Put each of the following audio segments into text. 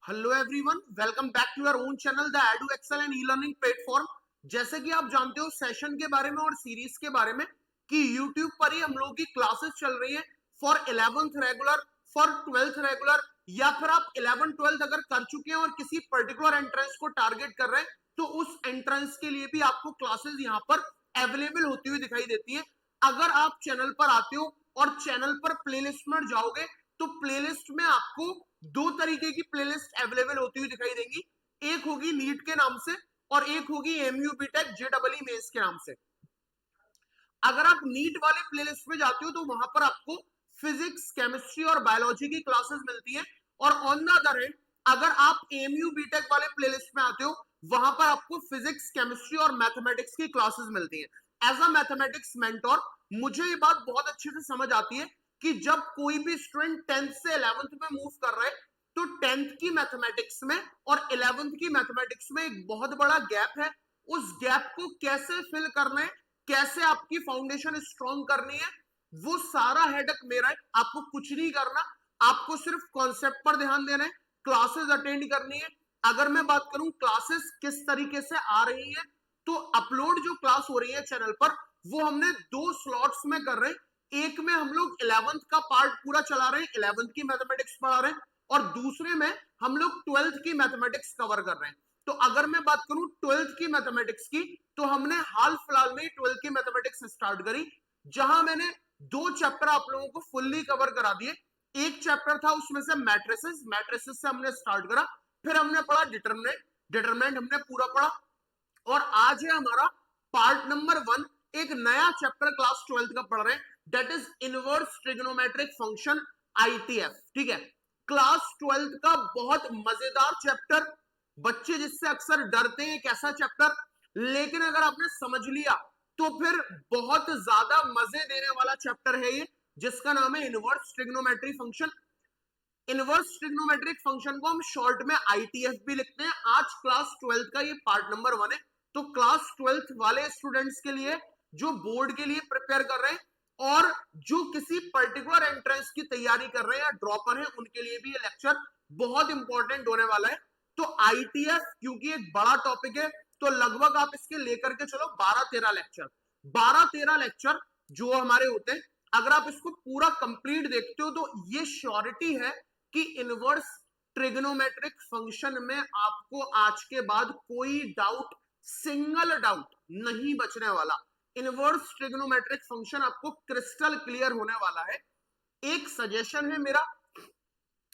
Hello everyone, welcome back to your own channel the edu excel and e learning platform. जैसे कि आप जानते हो सेशन के बारे में और सीरीज के बारे में कि यूट्यूब पर ही हम लोग की क्लासेस चल रही हैं for 11th regular, for 12th regular, या फिर आप 11 12th अगर कर चुके हैं और किसी पर्टिकुलर एंट्रेंस को टारगेट कर रहे हैं तो उस एंट्रेंस के लिए भी आपको क्लासेस यहाँ पर अवेलेबल होती हुई दिखाई देती है। अगर आप चैनल पर आते हो और चैनल पर प्लेलिस्ट में जाओगे तो प्लेलिस्ट में आपको दो तरीके की प्लेलिस्ट अवेलेबल होती हुई दिखाई देंगी। एक होगी नीट के नाम से और एक होगी एमयू बीटेक जेडबलई मेंस के नाम से। अगर आप नीट वाले प्लेलिस्ट में जाते हो तो वहां पर आपको फिजिक्स, केमिस्ट्री और बायोलॉजी की क्लासेस मिलती है। और ऑन द अदर हैंड अगर आप एमयू बीटेक वाले प्लेलिस्ट में आते हो वहां पर आपको फिजिक्स, केमिस्ट्री और मैथमेटिक्स की क्लासेस मिलती है। एज अ मैथमेटिक्स मेंटोर मुझे ये बात बहुत अच्छे से समझ आती है कि जब कोई भी स्टूडेंट 10th से 11th में मूव कर रहा है तो 10th की मैथमेटिक्स में और 11th की मैथमेटिक्स में एक बहुत बड़ा गैप है। उस गैप को कैसे फिल करना है, कैसे आपकी फाउंडेशन स्ट्रॉन्ग करनी है, वो सारा हेडक मेरा है। आपको कुछ नहीं करना, आपको सिर्फ कॉन्सेप्ट पर ध्यान देना है, क्लासेस अटेंड करनी है। अगर मैं बात करूं क्लासेस किस तरीके से आ रही है तो अपलोड जो क्लास हो रही है चैनल पर वो हमने दो स्लॉट्स में कर रहे हैं। एक में हम लोग 11th का पार्ट पूरा चला रहे हैं, 11th की मैथमेटिक्स पढ़ा रहे हैं, और दूसरे में हम लोग 12th की मैथमेटिक्स कवर कर रहे हैं। तो अगर मैं बात करूं 12th की मैथमेटिक्स की तो हमने हाल फिलहाल में 12th की मैथमेटिक्स स्टार्ट करी, जहां मैंने दो चैप्टर आप लोगों को फुल्ली कवर करा दिए। एक चैप्टर था उसमें से मैट्रिसेस, मैट्रिसेस से हमने स्टार्ट करा, फिर हमने पढ़ा डिटरमिनेंट, डिटरमिनेंट हमने पूरा पढ़ा, और आज है हमारा पार्ट नंबर 1। एक नया चैप्टर क्लास 12th का पढ़ रहे हैं, that is inverse trigonometric function, ITF. ठीक है, क्लास 12th का बहुत मजेदार चैप्टर, बच्चे जिससे अक्सर डरते हैं, एक ऐसा चैप्टर, लेकिन अगर आपने समझ लिया तो फिर बहुत ज्यादा मजे देने वाला चैप्टर है ये, जिसका नाम है inverse trigonometry function. Inverse trigonometric function को हम शॉर्ट में आईटीएफ भी लिखते हैं। आज क्लास 12th का ये पार्ट नंबर 1 है। तो क्लास 12th वाले स्टूडेंट्स के लिए जो बोर्ड के लिए प्रिपेयर कर रहे हैं और जो किसी पर्टिकुलर एंट्रेंस की तैयारी कर रहे हैं या ड्रॉपर हैं उनके लिए भी ये लेक्चर बहुत इंपॉर्टेंट होने वाला है। तो आईटीएफ क्योंकि एक बड़ा टॉपिक है तो लगभग आप इसके लेकर के चलो 12-13 लेक्चर, 12-13 लेक्चर जो हमारे होते हैं। अगर आप इसको पूरा कंप्लीट देखते हो तो ये श्योरिटी है कि इनवर्स ट्रिग्नोमेट्रिक फंक्शन में आपको आज के बाद कोई डाउट, सिंगल डाउट नहीं बचने वाला। इनवर्स ट्रिग्नोमेट्रिक फंक्शन आपको क्रिस्टल क्लियर होने वाला है। एक सजेशन है मेरा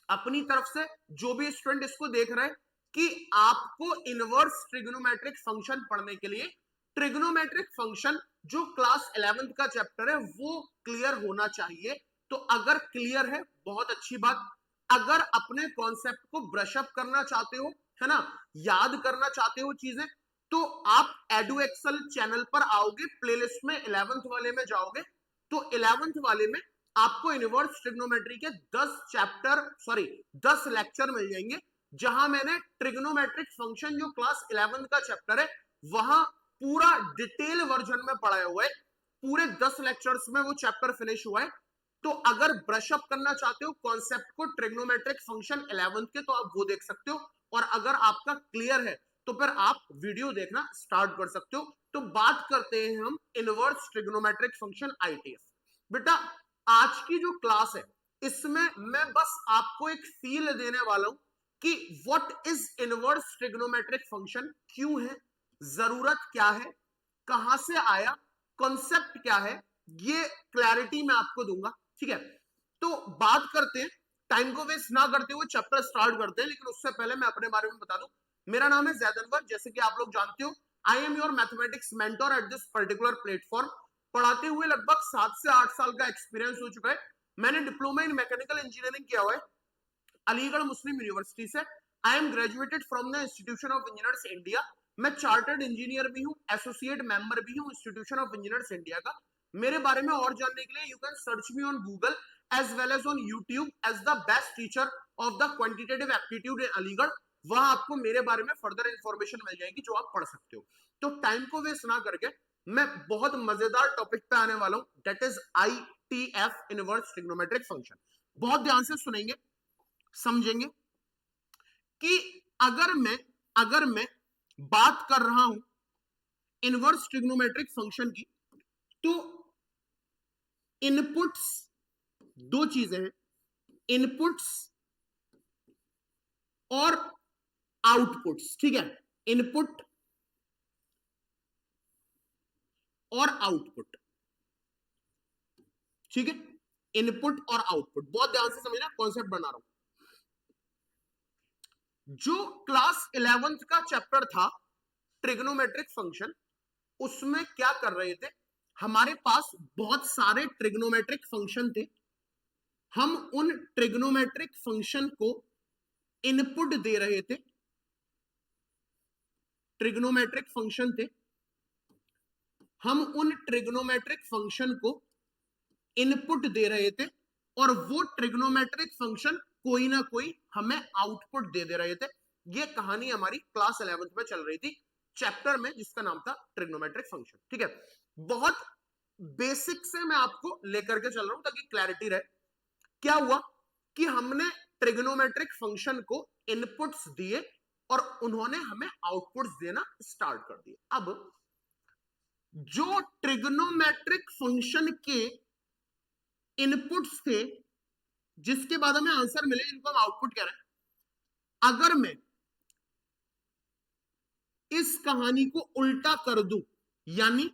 अपनी तरफ से, जो भी स्टूडेंट इसको देख रहे हैं, कि आपको इनवर्स ट्रिग्नोमेट्रिक फंक्शन पढ़ने के लिए ट्रिग्नोमेट्रिक फंक्शन जो क्लास 11th का चैप्टर है वो क्लियर होना चाहिए। तो अगर क्लियर है बहुत अच्छी बात। अगर अपने कॉन्सेप्ट को ब्रशअप करना चाहते हो, है ना, याद करना चाहते हो चीजें, तो आप एडू एक्सेल चैनल पर आओगे, प्लेलिस्ट में 11th वाले में जाओगे तो 11th वाले में आपको इनवर्स ट्रिग्नोमेट्री के 10 लेक्चर मिल जाएंगे, जहां मैंने ट्रिग्नोमेट्रिक फंक्शन जो क्लास 11th का चैप्टर है वहां पूरा डिटेल वर्जन में पढ़ाया हुआ है। पूरे 10 लेक्चर्स में वो चैप्टर फिनिश हुआ है। तो अगर ब्रशअप करना चाहते हो कॉन्सेप्ट को ट्रिग्नोमेट्रिक फंक्शन 11th के तो आप वो देख सकते हो, और अगर आपका क्लियर है तो फिर आप वीडियो देखना स्टार्ट कर सकते हो। तो बात करते हैं हम इनवर्स ट्रिग्नोमेट्रिक फंक्शन आईटीएफ। बेटा आज की जो क्लास है इसमें मैं बस आपको एक फील देने वाला हूं कि what is inverse trigonometric function, क्यों है, जरूरत क्या है, कहां से आया, कॉन्सेप्ट क्या है, ये क्लैरिटी मैं आपको दूंगा। ठीक है, तो बात करते हैं, टाइम को वेस्ट ना करते हुए चैप्टर स्टार्ट करते हैं। लेकिन उससे पहले मैं अपने बारे में बता दूं, मेरा नाम है जैद अनवर, जैसे कि आप लोग जानते हो। I am your mathematics mentor at this particular platform. पढ़ाते हुए लगभग 7 से 8 साल का एक्सपीरियंस हो चुका है। मैंने डिप्लोमा इन मैकेनिकल इंजीनियरिंग किया हुआ है अलीगढ़ मुस्लिम यूनिवर्सिटी से। I am graduated from the institution of engineers India. मैं चार्टर्ड इंजीनियर भी हूँ, एसोसिएट मेंबर भी हूँ इंस्टीट्यूशन ऑफ इंजीनियर्स इंडिया का। मेरे बारे में और जानने के लिए you can search me on Google as well as on YouTube as the best teacher of the quantitative aptitude in Aligarh. वहां आपको मेरे बारे में फर्दर इंफॉर्मेशन मिल जाएगी जो आप पढ़ सकते हो। तो टाइम को वेस्ट ना करके मैं बहुत मजेदार टॉपिक पे आने वाला हूं, that is ITF, inverse trigonometric function. बहुत ध्यान से सुनेंगे, समझेंगे। कि अगर मैं बात कर रहा हूं इनवर्स ट्रिग्नोमेट्रिक फंक्शन की, तो इनपुट्स दो चीजें हैं, इनपुट्स और आउटपुट्स, ठीक है, इनपुट और आउटपुट, ठीक है, इनपुट और आउटपुट। बहुत ध्यान से समझना, कॉन्सेप्ट बना रहा हूं। जो क्लास 11th का चैप्टर था ट्रिग्नोमेट्रिक फंक्शन, उसमें क्या कर रहे थे, हमारे पास बहुत सारे ट्रिग्नोमेट्रिक फंक्शन थे, हम उन ट्रिग्नोमेट्रिक फंक्शन को इनपुट दे रहे थे, ट्रिग्नोमेट्रिक फंक्शन थे, हम उन ट्रिग्नोमेट्रिक फंक्शन को इनपुट दे रहे थे, और वो ट्रिग्नोमेट्रिक फंक्शन कोई ना कोई हमें आउटपुट दे रहे थे। ये कहानी हमारी क्लास 11th में चल रही थी, चैप्टर में जिसका नाम था ट्रिग्नोमेट्रिक फंक्शन, ठीक है। बहुत बेसिक से मैं आपको लेकर के चल रहा हूं ताकि क्लैरिटी रहे। क्या हुआ कि हमने ट्रिग्नोमेट्रिक फंक्शन को इनपुट्स दिए और उन्होंने हमें आउटपुट्स देना स्टार्ट कर दिए। अब जो ट्रिग्नोमेट्रिक फंक्शन के इनपुट्स थे, जिसके बाद हमें आंसर मिले, इनको हम आउटपुट कह रहे हैं। अगर मैं इस कहानी को उल्टा कर दूं, यानी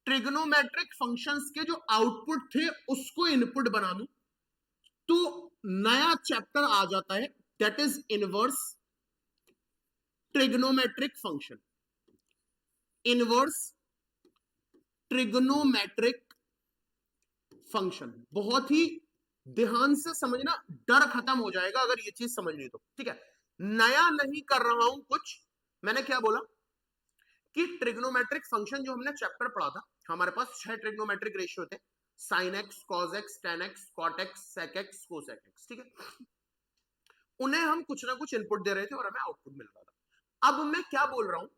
ट्रिग्नोमेट्रिक फंक्शंस के जो आउटपुट थे उसको इनपुट बना दूं, तो नया चैप्टर आ जाता है, that is inverse trigonometric function. Inverse trigonometric function, बहुत ही ध्यान से समझना, डर खत्म हो जाएगा अगर ये चीज समझ ली तो, ठीक है। नया नहीं कर रहा हूं कुछ, मैंने क्या बोला कि ट्रिग्नोमेट्रिक फंक्शन जो हमने चैप्टर पढ़ा था, हमारे पास 6 ट्रिग्नोमेट्रिक रेशियो थे, sine x, cos x, tan x, cot x, sec x, cosec x, ठीक है। उन्हें हम कुछ ना कुछ इनपुट दे रहे थे और हमें आउटपुट मिल रहा था। अब मैं क्या बोल रहा हूं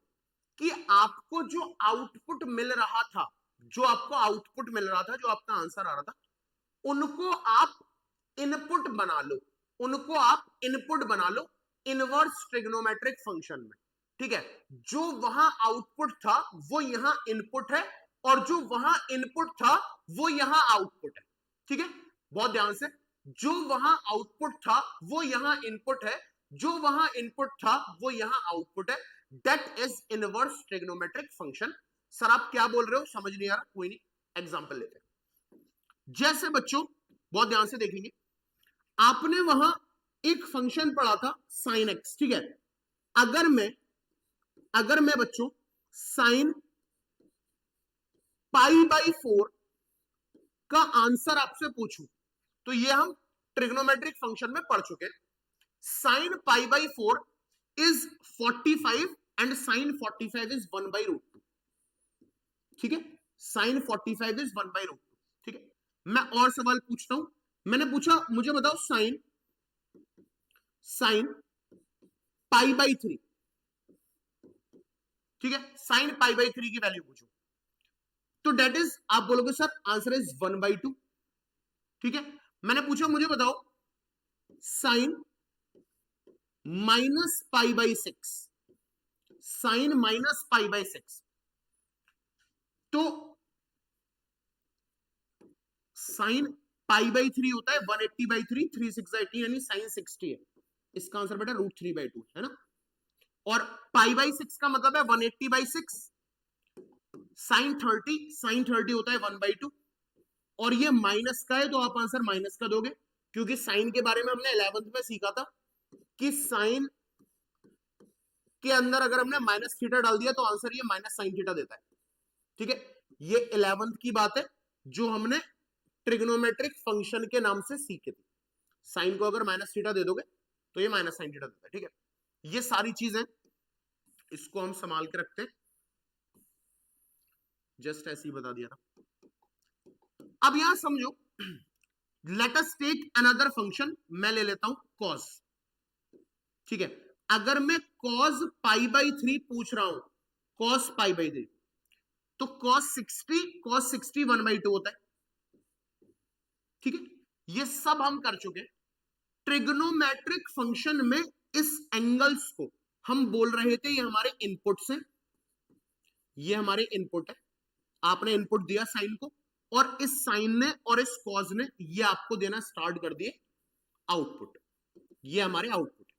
कि आपको जो आउटपुट मिल रहा था, जो आपको आउटपुट मिल रहा था, जो आपका आंसर आ रहा था, उनको आप इनपुट बना लो, उनको आप इनपुट बना लो इनवर्स ट्रिग्नोमेट्रिक फंक्शन में, ठीक है। जो वहां आउटपुट था वो यहां इनपुट है, और जो वहां इनपुट था वो यहां आउटपुट है, ठीक है। बहुत ध्यान से, जो वहां आउटपुट था वो यहां इनपुट है, जो वहां इनपुट था वो यहां आउटपुट है, that is inverse trigonometric function. Sir आप क्या बोल रहे हो, समझ नहीं आ रहा, कोई नहीं, एग्जांपल लेते हैं। जैसे बच्चों बहुत ध्यान से देखेंगे, आपने वहां एक फंक्शन पढ़ा था साइन एक्स, ठीक है। अगर मैं बच्चों साइन पाई बाई 4 का आंसर आपसे पूछूं, तो ये हम ट्रिग्नोमेट्रिक फंक्शन में पढ़ चुके हैं। Sine pi by 4 is 45 and sine 45 is 1 by root 2, ठीक है। साइन 45 इज 1 बाई रूट 2, ठीक है। मैं और सवाल पूछता हूं, मैंने पूछा मुझे बताओ साइन पाई बाई 3, ठीक है, साइन पाई बाई 3 की वैल्यू पूछो, तो डेट इज, आप बोलोगे सर आंसर इज 1 बाई 2, ठीक है। मैंने पूछा मुझे बताओ sine minus pi by 6, sine minus pi by 6, तो साइन पाई बाई 3 होता है 180 बाई 3, 3 6 80, यानी साइन 60 है, इसका आंसर बेटा रूट 3 बाई 2 है ना। और पाई बाई 6 का मतलब है 180 बाई 6, साइन 30 होता है 1 बाई 2, और ये माइनस का है तो आप आंसर माइनस का दोगे, क्योंकि साइन के बारे में हमने 11th में सीखा था कि साइन के अंदर अगर हमने माइनस थीटा डाल दिया तो आंसर ये माइनस साइन थीटा देता है, ठीक है। ये 11th की बात है जो हमने ट्रिग्नोमेट्रिक फंक्शन के नाम से सीखे थे। साइन को अगर माइनस थीटा दे दोगे तो ये माइनस साइन थीटा देता है, ठीक है। ये सारी चीजें इसको हम संभाल के रखते हैं, जस्ट ऐसे ही बता दिया था। अब यहां समझो, let us take another function, मैं ले लेता हूं कॉस, ठीक है। अगर मैं कॉस पाई बाई 3 पूछ रहा हूं, कॉस पाई बाई 3, तो कॉस 60 1 बाई 2 होता है, ठीक है। ये सब हम कर चुके। ट्रिग्नोमेट्रिक फंक्शन में इस एंगल्स को हम बोल रहे थे ये हमारे इनपुट्स हैं, ये हमारे इनपुट है, आपने इनपुट दिया साइन को, और इस साइन ने और इस कॉज ने ये आपको देना स्टार्ट कर दिए आउटपुट, ये हमारे आउटपुट है,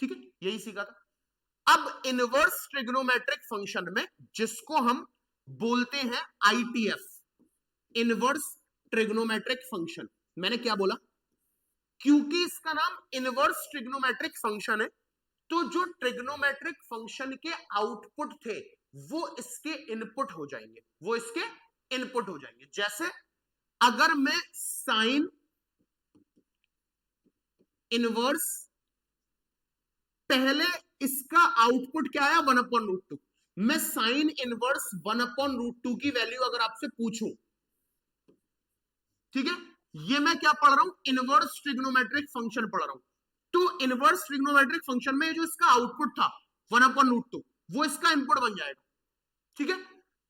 ठीक है, यही सीखा था। अब इनवर्स ट्रिग्नोमेट्रिक फंक्शन में, जिसको हम बोलते हैं आईटीएफ, इनवर्स ट्रिग्नोमेट्रिक फंक्शन, मैंने क्या बोला, क्योंकि इसका नाम इनवर्स ट्रिग्नोमेट्रिक फंक्शन है, तो जो ट्रिग्नोमेट्रिक फंक्शन के आउटपुट थे वो इसके इनपुट हो जाएंगे, वो इसके इनपुट हो जाएंगे। जैसे अगर मैं साइन इनवर्स, पहले इसका आउटपुट क्या आया 1/√2, मैं साइन इनवर्स 1/√2 की वैल्यू अगर आपसे पूछूं, ठीक है, ये मैं क्या पढ़ रहा हूं, इनवर्स ट्रिग्नोमेट्रिक फंक्शन पढ़ रहा हूं, तो इनवर्स ट्रिग्नोमेट्रिक फंक्शन में जो इसका आउटपुट था 1/√2 वो इसका इनपुट बन जाएगा, ठीक है।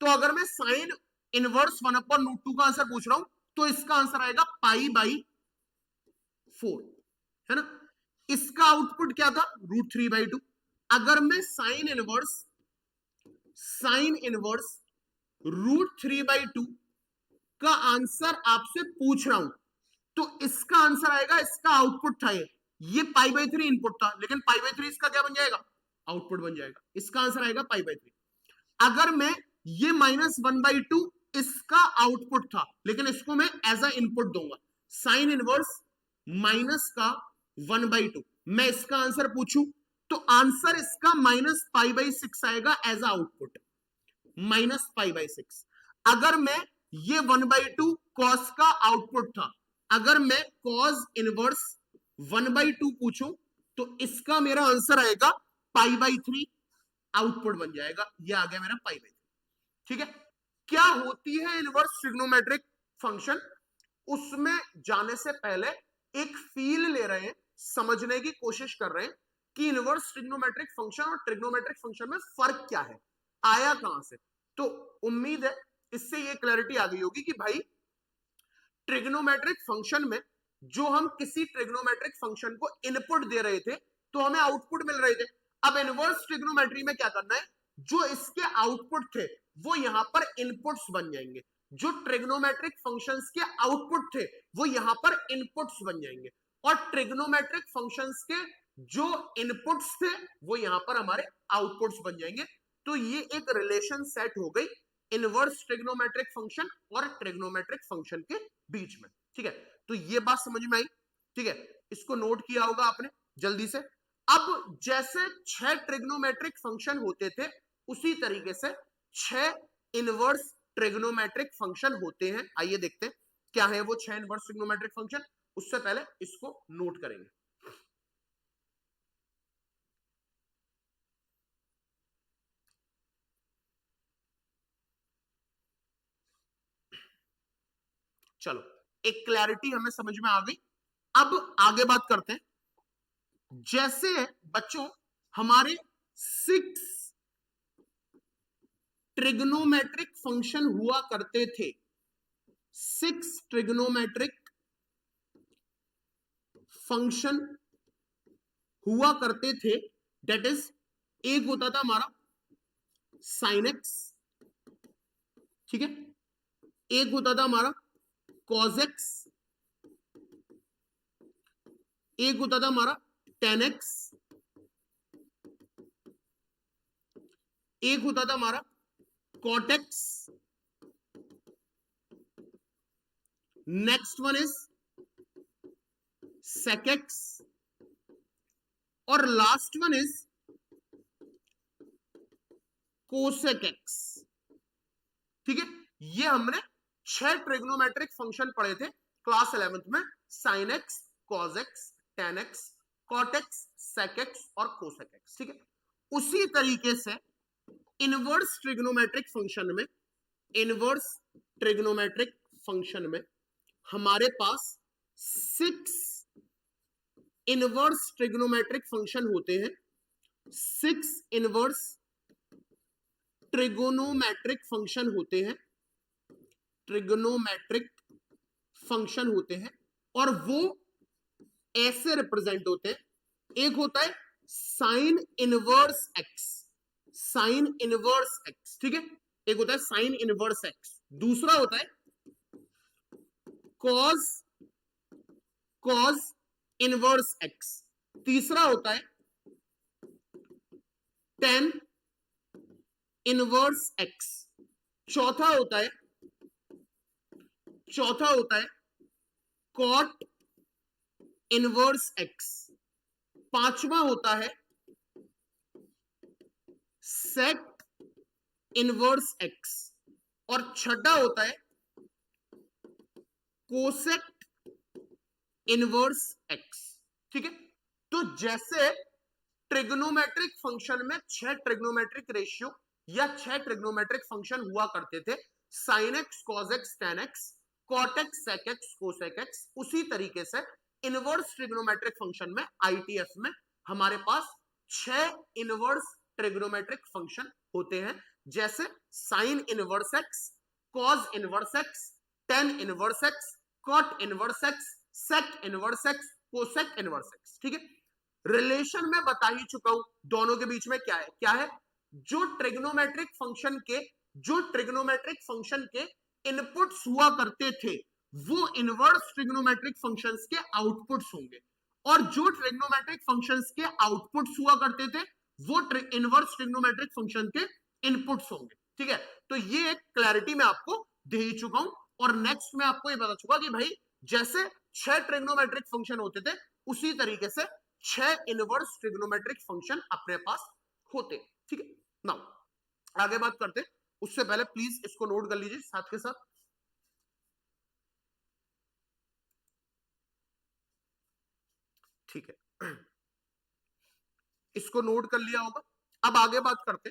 तो अगर मैं साइन इनवर्स 1/√2 का आंसर पूछ रहा हूं तो इसका आंसर आएगा π/4, है ना। इसका आउटपुट क्या था, √3/2। अगर मैं साइन इनवर्स √3/2 का आंसर आपसे पूछ रहा हूं तो इसका आंसर आएगा, इसका आउटपुट था ये π/3 इनपुट था, लेकिन π/3 इसका क्या बन जाएगा, आउटपुट बन जाएगा, इसका आंसर आएगा π/3। अगर मैं ये -1/2 इसका आउटपुट था, लेकिन इसको मैं एज अ इनपुट दूंगा, साइन इनवर्स माइनस का 1/2, मैं इसका आंसर पूछूं तो आंसर इसका -π/6 आएगा एज अ आउटपुट, -π/6। अगर मैं ये 1/2 कॉस का आउटपुट था, अगर मैं कॉस इनवर्स 1/2 पूछूं तो इसका मेरा आंसर आएगा π/3, आउटपुट बन जाएगा, ये आ गया मेरा π/3, ठीक है। क्या होती है इनवर्स ट्रिग्नोमेट्रिक फंक्शन, उसमें जाने से पहले एक फील ले रहे हैं, समझने की कोशिश कर रहे हैं कि इनवर्स ट्रिग्नोमेट्रिक फंक्शन और ट्रिग्नोमेट्रिक फंक्शन में फर्क क्या है, आया कहां से। तो उम्मीद है इससे ये क्लैरिटी आ गई होगी कि भाई ट्रिग्नोमेट्रिक फंक्शन में जो हम किसी ट्रिग्नोमेट्रिक फंक्शन को इनपुट दे रहे थे तो हमें आउटपुट मिल रहे थे। अब इनवर्स ट्रिग्नोमेट्री में क्या करना है, जो इसके आउटपुट थे वो यहां पर इनपुट्स बन जाएंगे, जो ट्रिग्नोमेट्रिक फंक्शंस के आउटपुट थे वो यहां पर इनपुट्स बन जाएंगे, और ट्रिग्नोमेट्रिक फंक्शंस के जो इनपुट्स थे वो यहां पर हमारे आउटपुट्स बन जाएंगे। तो ये एक रिलेशन सेट हो गई इनवर्स ट्रिग्नोमेट्रिक फंक्शन और ट्रिग्नोमेट्रिक फंक्शन के बीच में, ठीक है। तो ये बात समझ में आई, ठीक है, इसको नोट किया होगा आपने जल्दी से। अब जैसे 6 ट्रिग्नोमेट्रिक फंक्शन होते थे उसी तरीके से 6 इनवर्स ट्रिग्नोमेट्रिक फंक्शन होते हैं। आइए देखते हैं क्या है वो 6 इनवर्स ट्रिग्नोमेट्रिक फंक्शन, उससे पहले इसको नोट करेंगे। चलो, एक क्लैरिटी हमें समझ में आ गई। अब आगे बात करते हैं। जैसे बच्चों हमारे 6 ट्रिग्नोमेट्रिक फंक्शन हुआ करते थे, 6 ट्रिग्नोमेट्रिक फंक्शन हुआ करते थे, दैट इज एक होता था हमारा साइन एक्स, ठीक है, एक होता था हमारा कॉज एक्स, एक होता था हमारा टेन एक्स, एक होता था हमारा cot x, next one is sec x, और last one is cosec x, ठीक है। ये हमने 6 ट्रिग्नोमेट्रिक फंक्शन पढ़े थे क्लास 11th में, sine x, cos x, tan x, cot x, sec x और कोसेक एक्स, ठीक है। उसी तरीके से इनवर्स ट्रिग्नोमेट्रिक फंक्शन में, इनवर्स ट्रिग्नोमेट्रिक फंक्शन में हमारे पास 6 इनवर्स ट्रिग्नोमेट्रिक फंक्शन होते हैं, 6 इनवर्स ट्रिगोनोमेट्रिक फंक्शन होते हैं, ट्रिगोनोमेट्रिक फंक्शन होते हैं, और वो ऐसे रिप्रेजेंट होते हैं एक होता है sine inverse x, sign inverse x, ठीक है, एक होता है साइन इनवर्स एक्स, दूसरा होता है कॉज, कॉज इनवर्स एक्स, तीसरा होता है टेन इनवर्स एक्स, चौथा होता है कॉट इनवर्स एक्स, पांचवा होता है सेक इनवर्स एक्स, और छठा होता है कोसेक इनवर्स एक्स, ठीक है। तो जैसे ट्रिग्नोमेट्रिक फंक्शन में 6 ट्रिग्नोमेट्रिक रेशियो या 6 ट्रिग्नोमेट्रिक फंक्शन हुआ करते थे, sine x, cos x, tan x, cot x, sec x, cosec x, उसी तरीके से इनवर्स ट्रिग्नोमेट्रिक फंक्शन में आईटीएफ में हमारे पास 6 इनवर्स ट्रिग्नोमेट्रिक फंक्शन होते हैं, जैसे sine inverse x, cos inverse x, tan inverse x, cot inverse x, sec inverse x, cosec inverse x, ठीक है। रिलेशन में बता ही चुका हूं दोनों के बीच में क्या है, जो ट्रिग्नोमेट्रिक फंक्शन के इनपुट्स हुआ करते थे वो इनवर्स ट्रिग्नोमेट्रिक फंक्शंस के आउटपुट्स होंगे, और जो ट्रिग्नोमेट्रिक फंक्शंस के आउटपुट्स हुआ करते थे वो इनवर्स ट्रिग्नोमेट्रिक फंक्शन के इनपुट्स होंगे, ठीक है। तो ये एक क्लैरिटी मैं आपको दे ही चुका हूं, और नेक्स्ट में आपको ये बता चुका कि भाई जैसे 6 ट्रिग्नोमेट्रिक फंक्शन होते थे उसी तरीके से 6 इनवर्स ट्रिग्नोमेट्रिक फंक्शन अपने पास होते, ठीक है। नाउ आगे बात करते, उससे पहले प्लीज इसको नोट कर लीजिए साथ के साथ, ठीक है, इसको नोट कर लिया होगा। अब आगे बात करते,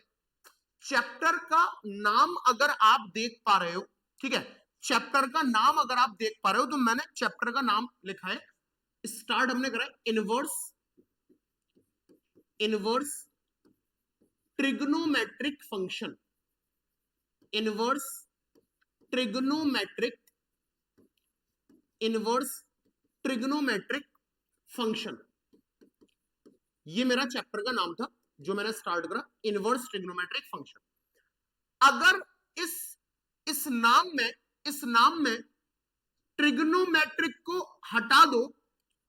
चैप्टर का नाम अगर आप देख पा रहे हो, ठीक है, चैप्टर का नाम अगर आप देख पा रहे हो तो मैंने चैप्टर का नाम लिखा है, स्टार्ट हमने करा inverse trigonometric function, inverse trigonometric function, ये मेरा चैप्टर का नाम था जो मैंने स्टार्ट करा, इनवर्स ट्रिग्नोमेट्रिक फंक्शन। अगर इस नाम में ट्रिग्नोमेट्रिक को हटा दो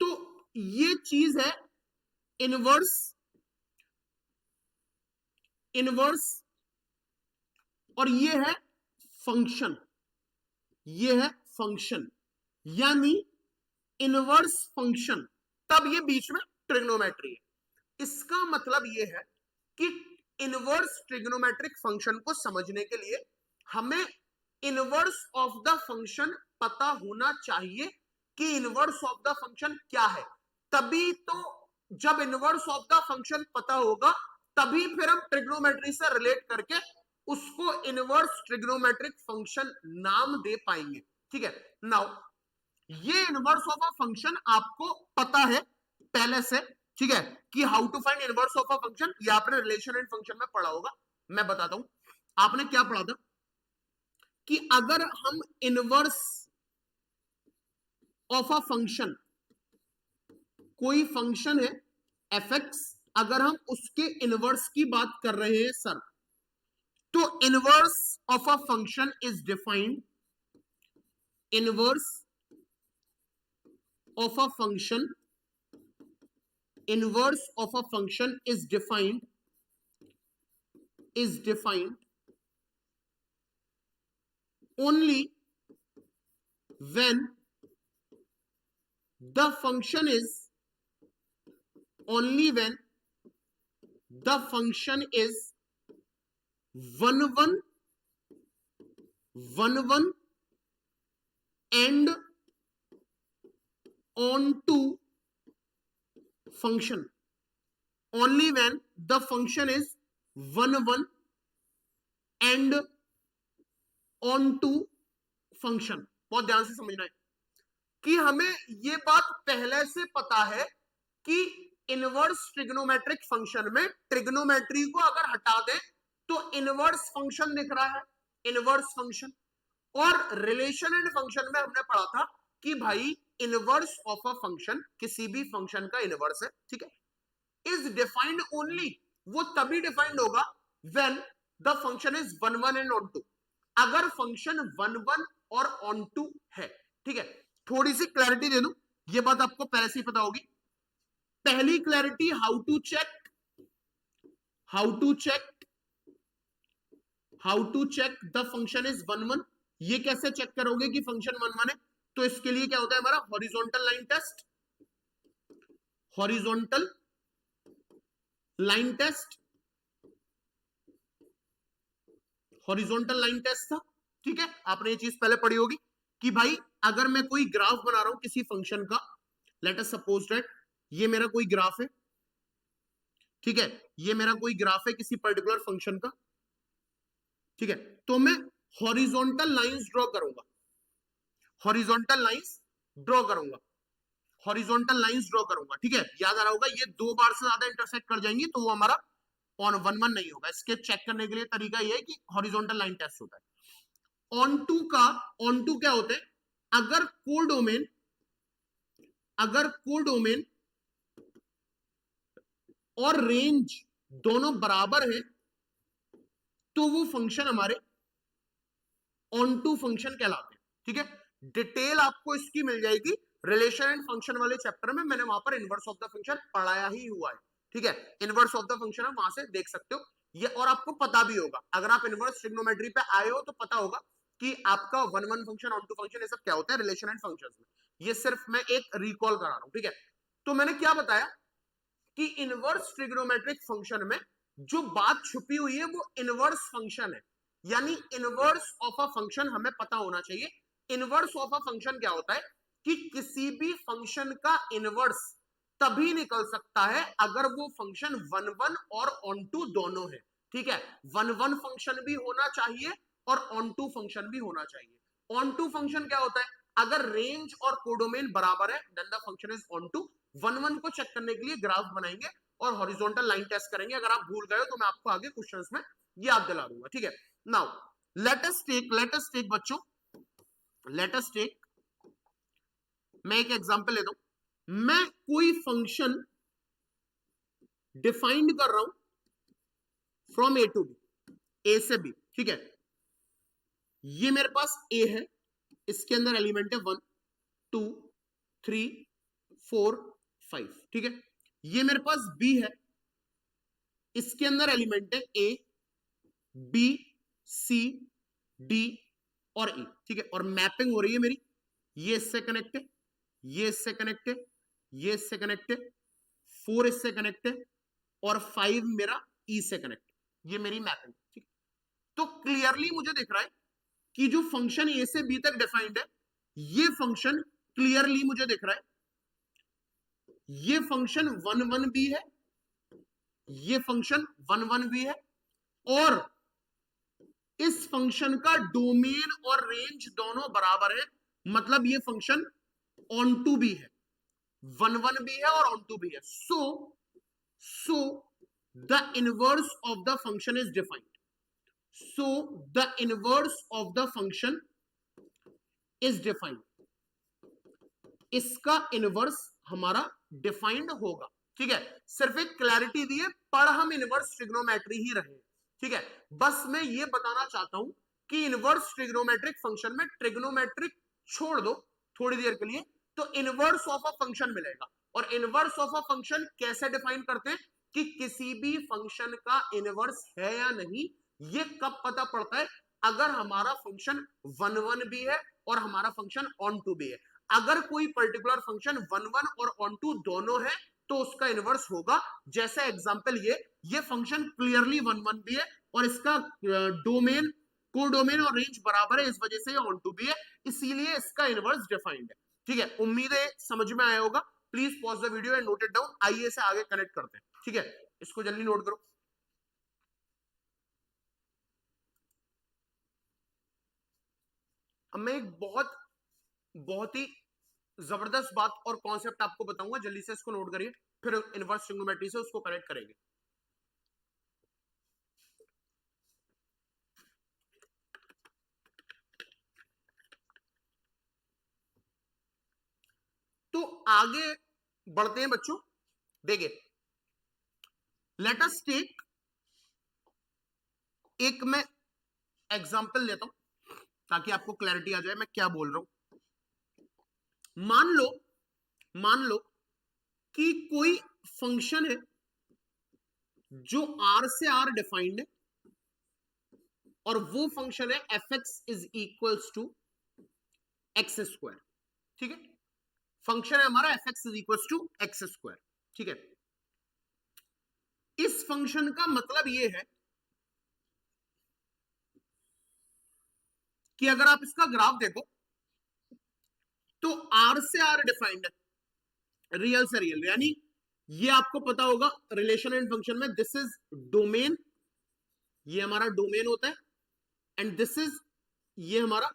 तो ये चीज है इनवर्स और ये है फंक्शन, यानी इनवर्स फंक्शन, तब ये बीच में ट्रिग्नोमेट्री है। इसका मतलब ये है कि इनवर्स ट्रिग्नोमेट्रिक फंक्शन को समझने के लिए हमें इनवर्स ऑफ द फंक्शन पता होना चाहिए कि इनवर्स ऑफ द फंक्शन क्या है, तभी तो जब इनवर्स ऑफ द फंक्शन पता होगा तभी फिर हम ट्रिग्नोमेट्री से रिलेट करके उसको इनवर्स ट्रिग्नोमेट्रिक फंक्शन नाम दे पाएंगे, ठीक है। नाउ ये इनवर्स ऑफ अ फंक्शन आपको पता है पहले से, ठीक है, कि how to find inverse of a function, ये आपने रिलेशन एंड फंक्शन में पढ़ा होगा। मैं बताता हूं आपने क्या पढ़ा था, कि अगर हम इनवर्स ऑफ अ फंक्शन, कोई फंक्शन है एफ एक्स, अगर हम उसके इनवर्स की बात कर रहे हैं सर, तो inverse of a function is defined, inverse of a function, inverse of a function is defined only when the function is 1 1 and on to function, only when the function is 1 and on to function। बहुत ध्यान से समझना है कि हमें ये बात पहले से पता है कि इनवर्स ट्रिग्नोमेट्रिक फंक्शन में ट्रिग्नोमेट्री को अगर हटा दें तो इनवर्स फंक्शन दिख रहा है, इनवर्स फंक्शन। और रिलेशन एंड फंक्शन में हमने पढ़ा था कि भाई इनवर्स ऑफ अ फंक्शन किसी भी फंक्शन का इनवर्स है, ठीक है। इज डिफाइंड ओनली, वो तभी डिफाइंड होगा when the function is one one and onto, अगर फंक्शन वन वन और ऑन टू है। ठीक है, थोड़ी सी क्लैरिटी दे दूं, ये बात आपको पहले से ही पता होगी। पहली clarity, how to check the function is one one. ये कैसे चेक करोगे कि फंक्शन वन वन है? तो इसके लिए क्या होता है हमारा horizontal line test, horizontal line test, horizontal line test था। ठीक है, आपने ये चीज पहले पढ़ी होगी कि भाई अगर मैं कोई ग्राफ बना रहा हूं किसी फंक्शन का, लेट अस सपोज दैट ये मेरा कोई ग्राफ है। ठीक है, ये मेरा कोई ग्राफ है किसी पर्टिकुलर फंक्शन का। ठीक है, तो मैं हॉरिजॉन्टल लाइंस ड्रॉ करूंगा, हॉरिजॉन्टल लाइंस ड्रॉ करूंगा, हॉरिजॉन्टल लाइंस ड्रॉ करूंगा। ठीक है, याद आ रहा होगा, ये दो बार से ज्यादा इंटरसेक्ट कर जाएंगी तो वो हमारा ऑन वन वन नहीं होगा। इसके चेक करने के लिए तरीका ये है कि हॉरिजॉन्टल लाइन टेस्ट होता है। ऑन टू का, ऑन टू क्या होता है? अगर कोडोमेन, अगर कोडोमेन और रेंज दोनों बराबर है तो वो फंक्शन हमारे ऑन टू फंक्शन कहलाते हैं। ठीक है, डिटेल आपको इसकी मिल जाएगी रिलेशन एंड फंक्शन वाले चैप्टर में, मैंने वहां पर इनवर्स ऑफ द फंक्शन पढ़ाया ही हुआ है। ठीक है, इनवर्स ऑफ द फंक्शन आप वहां से देख सकते हो ये, और आपको पता भी होगा, अगर आप इनवर्स ट्रिग्नोमेट्री पे आए हो तो पता होगा कि आपका one one function, onto function, ये सब क्या होता है रिलेशन एंड फंक्शन में। ये सिर्फ मैं एक रिकॉल करा रहा हूं। ठीक है, तो मैंने क्या बताया कि इनवर्स ट्रिग्नोमेट्रिक फंक्शन में जो बात छुपी हुई है वो इनवर्स फंक्शन है, यानी इनवर्स ऑफ अ फंक्शन हमें पता होना चाहिए। इनवर्स ऑफ अ फंक्शन क्या होता है कि किसी भी फंक्शन का इनवर्स तभी निकल सकता है अगर वो फंक्शन वन वन और ऑन टू दोनों है। ठीक है, वन वन फंक्शन भी होना चाहिए और ऑन टू फंक्शन भी होना चाहिए। ऑन टू फंक्शन क्या होता है? अगर रेंज और कोडोमेन बराबर है then the function is onto. One one को चेक करने के लिए ग्राफ बनाएंगे और हॉरिजॉन्टल लाइन टेस्ट करेंगे। अगर आप भूल गए हो तो मैं आपको आगे क्वेश्चंस में याद दिला दूंगा। ठीक है, नाउ लेट अस टेक बच्चों, लेट अस टेक, मैं एक एग्जांपल लेता हूं। मैं कोई फंक्शन डिफाइंड कर रहा हूं फ्रॉम ए टू बी, ए से बी। ठीक है, ये मेरे पास ए है, इसके अंदर एलिमेंट है 1 2 3 4 5। ठीक है, ये मेरे पास बी है, इसके अंदर एलिमेंट है ए बी सी डी और ई। ठीक है, और मैपिंग हो रही है मेरी, ये इससे कनेक्ट है, ये इससे कनेक्ट है, ये इससे कनेक्ट है, 4 इससे कनेक्ट है और 5 मेरा ई से कनेक्ट है। ये मेरी मैपिंग। ठीक, तो क्लियरली मुझे दिख रहा है कि जो फंक्शन ए से बी तक डिफाइंड है, ये फंक्शन क्लियरली मुझे दिख रहा है, ये फंक्शन वन वन बी है, ये फंक्शन वन वन बी है, और इस फंक्शन का डोमेन और रेंज दोनों बराबर है, मतलब ये फंक्शन ऑन टू भी है, वन वन भी है और ऑन टू भी है। So the inverse of the function is defined, so the inverse of the function is defined, इसका इनवर्स हमारा डिफाइंड होगा। ठीक है, सिर्फ एक क्लैरिटी दी है, पर हम इनवर्स ट्रिग्नोमेट्री ही रहे। ठीक है, बस मैं ये बताना चाहता हूं कि इनवर्स ट्रिग्नोमेट्रिक फंक्शन में ट्रिग्नोमेट्रिक छोड़ दो थोड़ी देर के लिए, तो इनवर्स ऑफ अ फंक्शन मिलेगा। और इनवर्स ऑफ अ फंक्शन कैसे डिफाइन करते हैं कि किसी भी फंक्शन का इनवर्स है या नहीं, ये कब पता पड़ता है? अगर हमारा फंक्शन वन वन भी है और हमारा फंक्शन ऑन टू भी है। अगर कोई पर्टिकुलर फंक्शन वन वन और ऑन टू दोनों है तो उसका इनवर्स होगा। जैसे एग्जांपल ये फंक्शन क्लियरली वन वन भी है और इसका डोमेन, कोडोमेन और रेंज बराबर है, इस वजह से ये ऑन टू भी है, इसीलिए इसका इनवर्स डिफाइंड है। ठीक है, उम्मीद है समझ में आया होगा। Please pause the video and note it down. आइए से आगे कनेक्ट करते हैं। ठीक है, इसको जल्दी नोट करो। अब मैं एक बहुत ही जबरदस्त बात और कॉन्सेप्ट आपको बताऊंगा, जल्दी से इसको नोट करिए, फिर इनवर्स ट्रिग्नोमेट्री से उसको कनेक्ट करेंगे। तो आगे बढ़ते हैं बच्चों। देखिए, लेट अस टेक, एक मैं एग्जांपल लेता हूं ताकि आपको क्लैरिटी आ जाए मैं क्या बोल रहा हूं। मान लो कि कोई फंक्शन है जो आर से आर डिफाइंड है और वो फंक्शन है f x is equals to x square. ठीक है, फंक्शन है हमारा f x is equals to x square. ठीक है, इस फंक्शन का मतलब ये है कि अगर आप इसका ग्राफ देखो तो आर से आर डिफाइंड है, रियल से रियल, यानी ये आपको पता होगा रिलेशन एंड फंक्शन में, दिस इज डोमेन, ये हमारा डोमेन होता है, एंड दिस इज, ये हमारा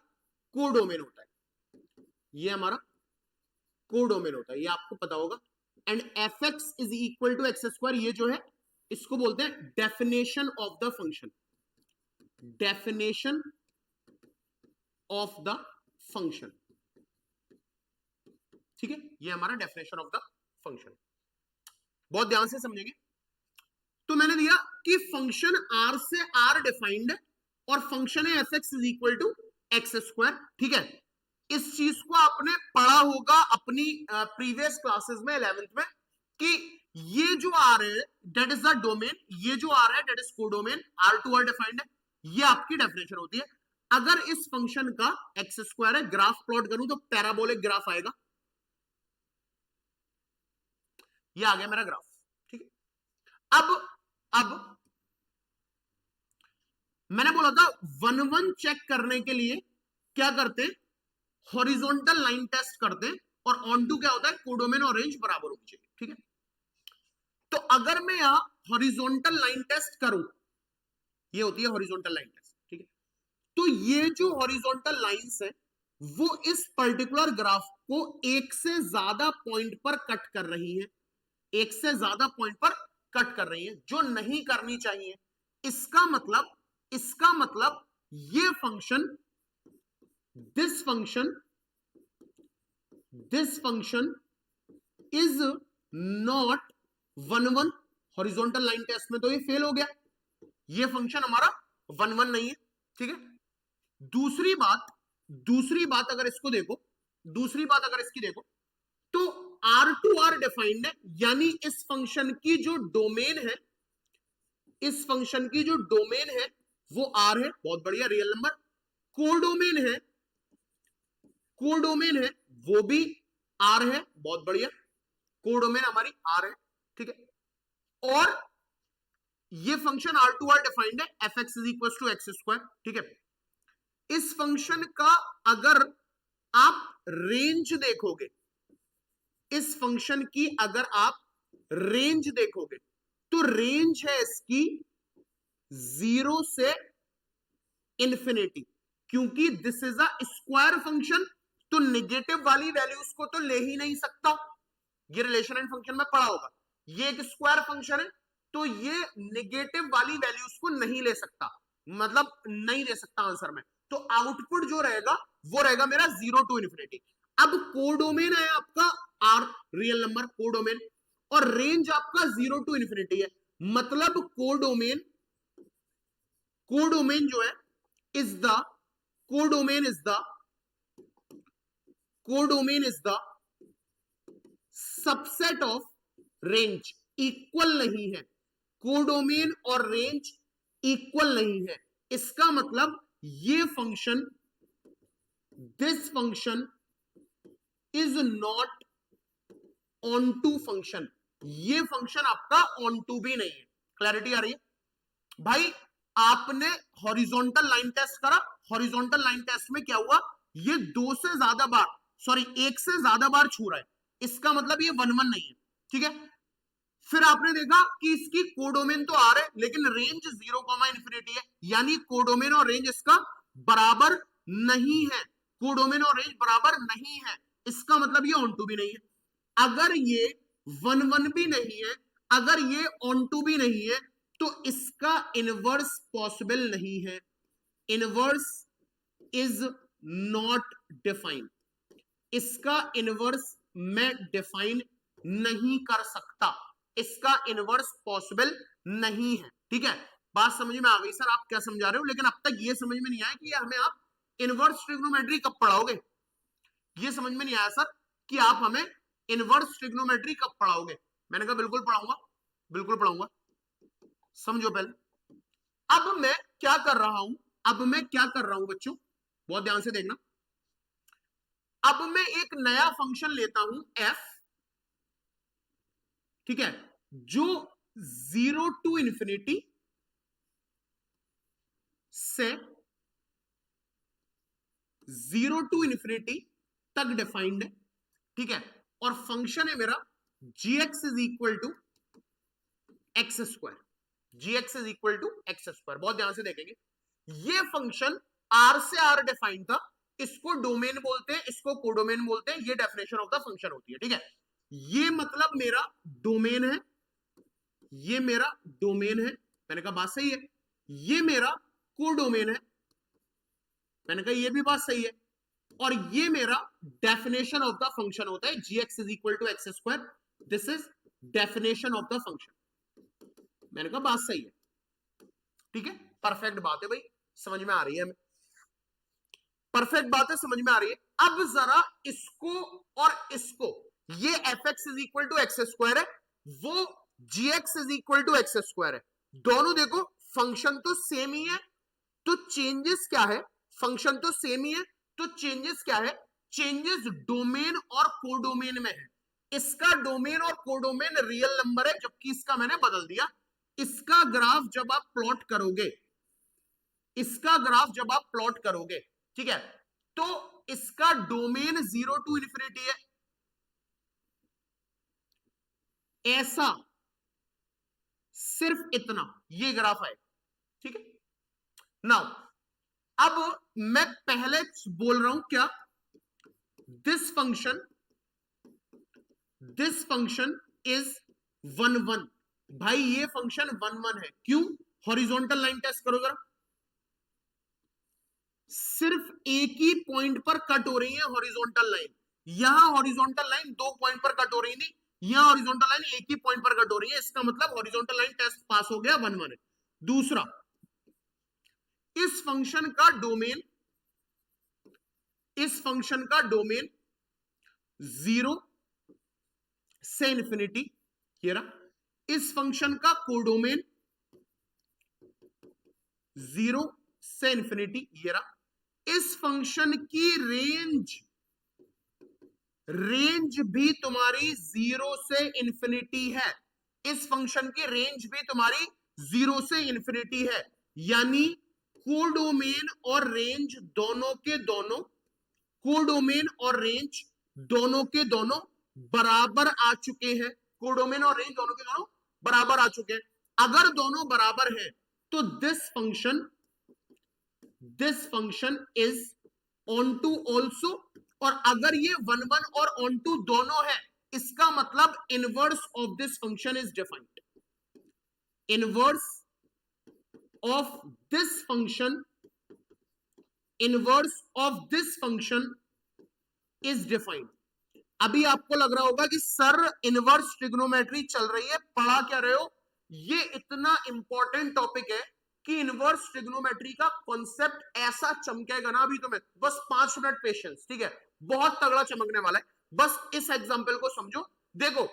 कोडोमेन होता है, ये हमारा कोडोमेन होता है, ये आपको पता होगा। And f x is equal to x square, ये जो है इसको बोलते हैं definition of the function, definition of the function. ठीक है, ये हमारा डेफिनेशन ऑफ द फंक्शन, बहुत ध्यान से समझेंगे। तो मैंने दिया कि फंक्शन आर से आर डिफाइंड है और फंक्शन है f x is equal to x square. ठीक है, इस चीज को आपने पढ़ा होगा अपनी प्रीवियस क्लासेस में 11th में कि ये जो आर है दैट इज द डोमेन, ये जो आर है that is codomain, R to R defined है, ये आपकी डेफिनेशन होती है। अगर इस फंक्शन का एक्स स्क्वायर है, ग्राफ प्लॉट करूं तो पैराबोलिक ग्राफ आएगा, ये आ गया मेरा ग्राफ। ठीक है, अब मैंने बोला था 1-1 चेक करने के लिए क्या करते हैं, हॉरिजॉन्टल लाइन टेस्ट करते हैं, और ऑन टू क्या होता है, कोडोमेन और रेंज बराबर होनी चाहिए। ठीक है, तो अगर मैं यहां हॉरिजॉन्टल लाइन टेस्ट करूं, ये होती है हॉरिजॉन्टल लाइन टेस्ट। ठीक है, तो ये जो हॉरिजॉन्टल लाइंस है वो इस पर्टिकुलर ग्राफ को एक से ज्यादा पॉइंट पर कट कर रही है, एक से ज्यादा पॉइंट पर कट कर रही है, जो नहीं करनी चाहिए। इसका मतलब ये function, this function is not 1-1, horizontal line test में तो ये फेल हो गया, ये फंक्शन हमारा 1-1 नहीं है। ठीक है, दूसरी बात अगर इसको देखो, तो आर टू आर डिफाइंड है, यानी इस फंक्शन की जो डोमेन है, वो आर है, बहुत बढ़िया, रियल नंबर। कोडोमेन है वो भी आर है, बहुत बढ़िया, कोडोमेन हमारी आर है। ठीक है, और ये function R to R defined है, f x is equal to x square. ठीक है, इस फंक्शन का अगर आप रेंज देखोगे, इस फंक्शन की अगर आप रेंज देखोगे तो रेंज है इसकी 0 से इंफिनिटी, क्योंकि this is a square function, तो नेगेटिव वाली वैल्यूज को तो ले ही नहीं सकता, ये रिलेशन एंड फंक्शन में पढ़ा होगा, ये एक स्क्वायर फंक्शन है तो ये नेगेटिव वाली वैल्यूज को नहीं ले सकता, मतलब नहीं दे सकता आंसर में, तो आउटपुट जो रहेगा वो रहेगा मेरा 0 टू इन्फिनिटी। अब कोडोमेन है आपका आर, रियल नंबर कोडोमेन, और रेंज आपका 0 टू इन्फिनिटी है, मतलब कोडोमेन जो है is the codomain is the subset of range, equal नहीं है, कोडोमेन और रेंज इक्वल नहीं है। इसका मतलब ये function, this function is not onto function, ये फंक्शन आपका ऑन टू भी नहीं है। क्लैरिटी आ रही है भाई? आपने हॉरिजॉन्टल लाइन टेस्ट करा, हॉरिजॉन्टल लाइन टेस्ट में क्या हुआ, ये 2 से ज्यादा बार, सॉरी 1 से ज्यादा बार छू रहा है, इसका मतलब ये 1-1 नहीं है। ठीक है, फिर आपने देखा कि इसकी कोडोमेन तो आ रहा है लेकिन रेंज 0, इन्फिनिटी है, यानी कोडोमेन और रेंज इसका बराबर नहीं है, कोडोमेन और रेंज बराबर नहीं है, इसका मतलब ये ऑन टू भी नहीं है। अगर ये 1-1 भी नहीं है, अगर ये ऑन टू भी नहीं है, तो इसका इनवर्स पॉसिबल नहीं है, इनवर्स इज नॉट डिफाइंड, इसका इनवर्स मैं डिफाइन नहीं कर सकता। इसका इनवर्स पॉसिबल नहीं है। ठीक है, बात समझ में आ गई सर आप क्या समझा रहे हो, लेकिन अब तक ये समझ में नहीं आया कि हमें आप इनवर्स ट्रिग्नोमेट्री कब पढ़ाओगे। ये समझ में नहीं आया सर कि आप हमें इनवर्स ट्रिग्नोमेट्री कब पढ़ाओगे। मैंने कहा बिल्कुल पढ़ाऊंगा, बिल्कुल पढ़ाऊंगा, समझो पहले। अब मैं क्या कर रहा हूं, अब मैं क्या कर रहा हूं बच्चों, बहुत ध्यान से देखना। अब मैं एक नया फंक्शन लेता हूं f, ठीक है, जो 0 टू इंफिनिटी से 0 टू इंफिनिटी तक डिफाइंड है। ठीक है, और फंक्शन है मेरा gx is equal to x square, gx is equal to x square. बहुत ध्यान से देखेंगे, ये फंक्शन r से r डिफाइंड था, इसको डोमेन बोलते हैं, इसको कोडोमेन बोलते हैं, ये डेफिनेशन ऑफ द फंक्शन होती है। ठीक है, ये मतलब मेरा डोमेन है, ये मेरा डोमेन है, मैंने कहा बात सही है। ये मेरा कोडोमेन है, मैंने कहा ये भी बात सही है। और ये मेरा डेफिनेशन ऑफ द फंक्शन होता है gx is equal to x square, this is definition of the function. मैंने कहा बात सही है। ठीक है, परफेक्ट बात है भाई, समझ में आ रही है हमें, परफेक्ट बात है, समझ में आ रही है। अब जरा इसको और इसको, ये f x is equal to x square है, वो g x is equal to x square है, दोनों देखो फंक्शन तो सेम ही है, तो चेंजेस क्या है, फंक्शन तो सेम ही है, तो चेंजेस क्या है, चेंजेस डोमेन और कोडोमेन में है। इसका डोमेन और कोडोमेन रियल नंबर है, जबकि इसका मैंने बदल दिया। इसका ग्राफ जब आप प्लॉट करोगे, इसका ग्राफ जब आप प्लॉट करोगे, ठीक है, तो इसका डोमेन 0 टू इंफिनिटी है, ऐसा सिर्फ इतना ये ग्राफ है। ठीक है, नाउ अब मैं पहले बोल रहा हूं क्या, दिस फंक्शन इज 1 1। भाई ये फंक्शन 1 1 है, क्यों, हॉरिजॉन्टल लाइन टेस्ट करो जरा, सिर्फ एक ही पॉइंट पर कट हो रही है हॉरिजॉन्टल लाइन, यहां हॉरिजॉन्टल लाइन 2 पॉइंट पर कट हो रही नहीं, यहां हॉरिजॉन्टल लाइन एक ही पॉइंट पर कट हो रही है, इसका मतलब हॉरिजॉन्टल लाइन टेस्ट पास हो गया, 1 1 है। दूसरा, इस फंक्शन का डोमेन, इस फंक्शन का डोमेन 0 से इंफिनिटी, ये रहा, इस फंक्शन का कोडोमेन 0 से इंफिनिटी, ये रहा, इस फंक्शन की रेंज भी तुम्हारी 0 से इंफिनिटी है, इस फंक्शन की रेंज भी तुम्हारी 0 से इंफिनिटी है, यानी कोडोमेन और रेंज दोनों के दोनों, कोडोमेन और रेंज दोनों के दोनों बराबर आ चुके हैं, कोडोमेन और रेंज दोनों के दोनों बराबर आ चुके हैं। अगर दोनों बराबर हैं तो this function is onto also, और अगर ये 1 1 और ऑन टू दोनों है, इसका मतलब inverse of this function is defined, inverse of this function, inverse of this function is defined. अभी आपको लग रहा होगा कि सर इनवर्स ट्रिग्नोमेट्री चल रही है, पढ़ा क्या रहे हो, ये इतना इंपॉर्टेंट टॉपिक है कि इनवर्स ट्रिग्नोमेट्री का कॉन्सेप्ट ऐसा चमकेगा ना अभी तुम्हें, बस 5 मिनट पेशेंस, ठीक है, बहुत तगड़ा चमकने वाला है, बस इस एग्जांपल को समझो। देखो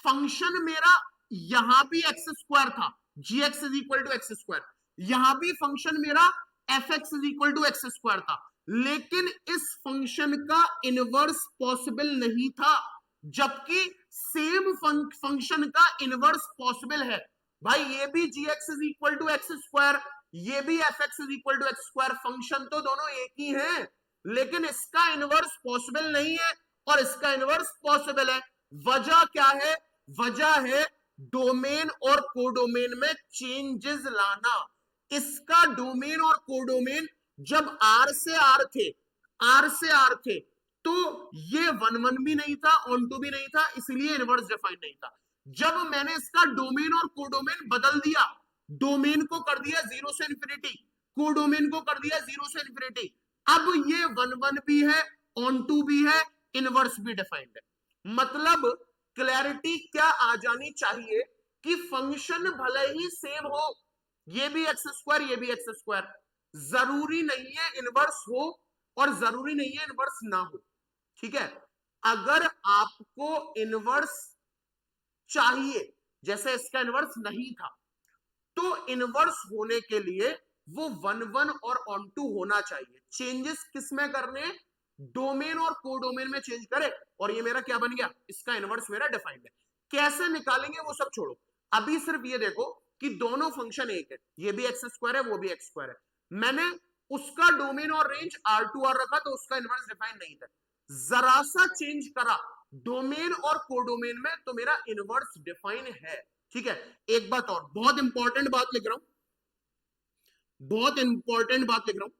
फंक्शन मेरा यहां भी एक्स स्क्वायर था, g x is equal to x square, यहां भी फंक्शन मेरा f x is equal to x square था, लेकिन इस फंक्शन का इनवर्स पॉसिबल नहीं था, जबकि सेम फंक्शन का इनवर्स पॉसिबल है। भाई ये भी g x is equal to x square, ये भी f x is equal to x square, function तो दोनों एक ही हैं, लेकिन इसका इनवर्स पॉसिबल नहीं है और इसका इनवर्स पॉसिबल है। वजह क्या है, वजह है डोमेन और कोडोमेन में चेंजेस लाना। इसका डोमेन और कोडोमेन जब आर से आर थे, आर से आर थे, तो ये 1 1 भी नहीं था, ऑन टू भी नहीं था, इसलिए इनवर्स डिफाइंड नहीं था। जब मैंने इसका डोमेन और कोडोमेन बदल दिया, डोमेन को कर दिया 0 से इंफिनिटी, कोडोमेन को कर दिया 0 से इंफिनिटी, अब ये 1 1 भी है, ऑन टू भी है, इनवर्स भी डिफाइंड है। मतलब क्लैरिटी क्या आ जानी चाहिए कि फंक्शन भले ही सेम हो, ये भी एक्स स्क्वायर ये भी एक्स स्क्वायर, जरूरी नहीं है इनवर्स हो और जरूरी नहीं है इनवर्स ना हो। ठीक है, अगर आपको इनवर्स चाहिए, जैसे इसका इनवर्स नहीं था, तो इनवर्स होने के लिए वो 1 1 और ऑन टू होना चाहिए। चेंजेस किस में करने, डोमेन और कोडोमेन में चेंज करे, और ये मेरा क्या बन गया, इसका इनवर्स मेरा डिफाइंड है। कैसे निकालेंगे वो सब छोड़ो, अभी सिर्फ ये देखो कि दोनों फंक्शन एक है, ये भी एक्स स्क्वायर है वो भी एक्स स्क्वायर है। मैंने उसका डोमेन और रेंज R2R रखा तो उसका इनवर्स डिफाइन नहीं था, जरा सा चेंज करा डोमेन और कोडोमेन में तो मेरा इनवर्स डिफाइन है। ठीक है, एक बात और, बहुत इंपॉर्टेंट बात लिख रहा हूं, बहुत इंपॉर्टेंट बात लिख रहा हूं,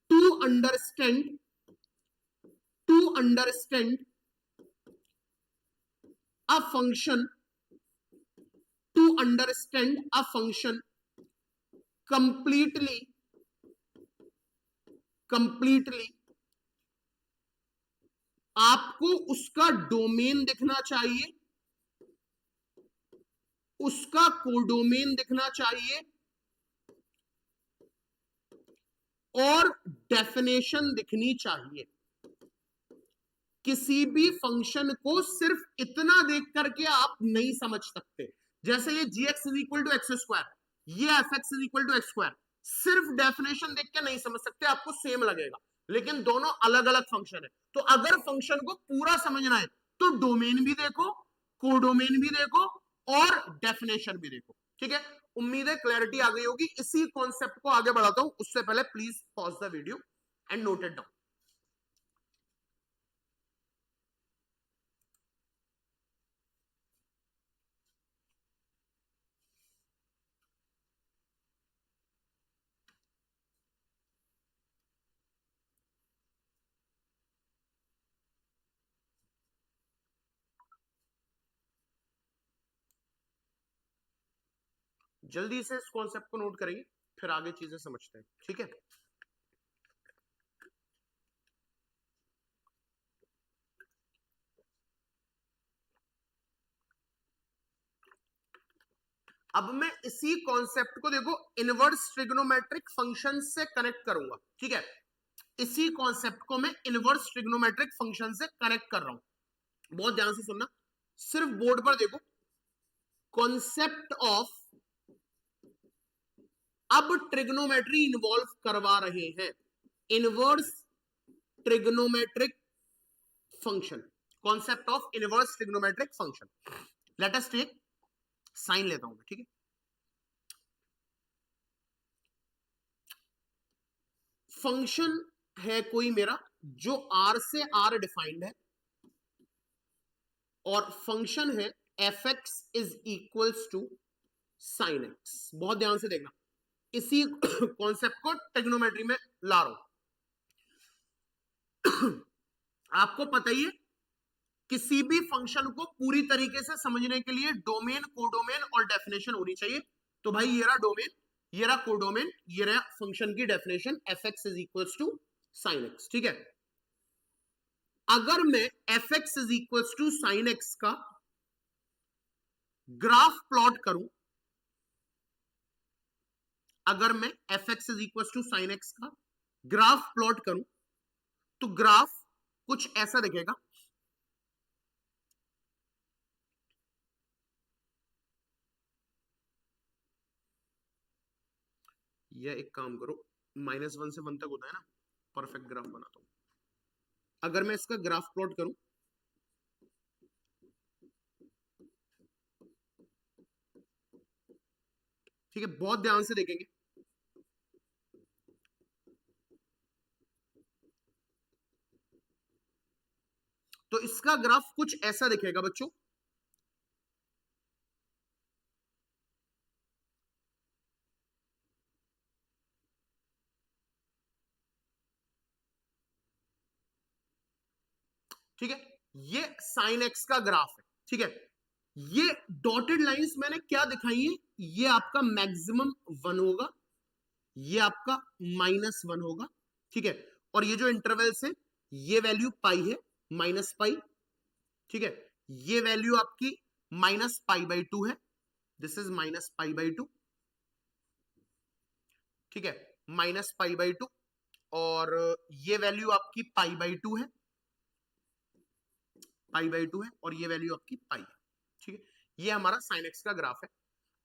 to understand a function, to understand a function completely आपको उसका डोमेन दिखना चाहिए, उसका कोडोमेन दिखना चाहिए, और डेफिनेशन दिखनी चाहिए। किसी भी फंक्शन को सिर्फ इतना देख करके आप नहीं समझ सकते, जैसे ये gx is equal to x square, ये fx is equal to x square, सिर्फ डेफिनेशन देख के नहीं समझ सकते, आपको सेम लगेगा, लेकिन दोनों अलग अलग फंक्शन है। तो अगर फंक्शन को पूरा समझना है तो डोमेन भी देखो, कोडोमेन भी देखो, और डेफिनेशन भी देखो। ठीक है, उम्मीद है क्लैरिटी आ गई होगी। इसी कॉन्सेप्ट को आगे बढ़ाता हूं, उससे पहले please pause the video and note it down. जल्दी से इस कॉन्सेप्ट को नोट करेंगे, फिर आगे चीजें समझते हैं। ठीक है, अब मैं इसी कॉन्सेप्ट को देखो इनवर्स ट्रिग्नोमेट्रिक फंक्शन से कनेक्ट करूंगा। ठीक है, इसी कॉन्सेप्ट को मैं इनवर्स ट्रिग्नोमेट्रिक फंक्शन से कनेक्ट कर रहा हूं, बहुत ध्यान से सुनना, सिर्फ बोर्ड पर देखो, कॉन्सेप्ट ऑफ, अब ट्रिग्नोमेट्री इन्वॉल्व करवा रहे हैं, inverse trigonometric function, concept of inverse trigonometric function. Let us take, sine लेता हूं मैं। ठीक है, फंक्शन है कोई मेरा जो R से R डिफाइंड है, और फंक्शन है fx is equals to sine x. बहुत ध्यान से देखना, इसी कॉन्सेप्ट को ट्रिग्नोमेट्री में ला रहा हूं। आपको पता ही है, किसी भी फंक्शन को पूरी तरीके से समझने के लिए डोमेन, कोडोमेन और डेफिनेशन होनी चाहिए। तो भाई ये रहा डोमेन, ये रहा कोडोमेन, ये रहा फंक्शन की definition, fx is equals to sine x. ठीक है, अगर मैं fx is equals to sine x का ग्राफ प्लॉट करूं, अगर मैं fx is equals to sine x का ग्राफ प्लॉट करूं, तो ग्राफ कुछ ऐसा दिखेगा। ये एक काम करो, -1 से 1 तक होता है ना, परफेक्ट ग्राफ बनाता हूं। अगर मैं इसका ग्राफ प्लॉट करूं, ठीक है, बहुत ध्यान से देखेंगे, तो इसका ग्राफ कुछ ऐसा दिखेगा बच्चों। ठीक है, ये साइन एक्स का ग्राफ है। ठीक है, ये डॉटेड लाइंस मैंने क्या दिखाई है, ये आपका मैक्सिमम 1 होगा, ये आपका -1 होगा। ठीक है, और ये जो इंटरवल्स है, ये वैल्यू पाई है, -पाई। ठीक है, ये वैल्यू आपकी -π/2 है, दिस इज -π/2, ठीक है, -π/2, और ये वैल्यू आपकी π/2 है, π/2 है, और ये वैल्यू आपकी पाई है, ठीक है। ये हमारा sin x का ग्राफ है।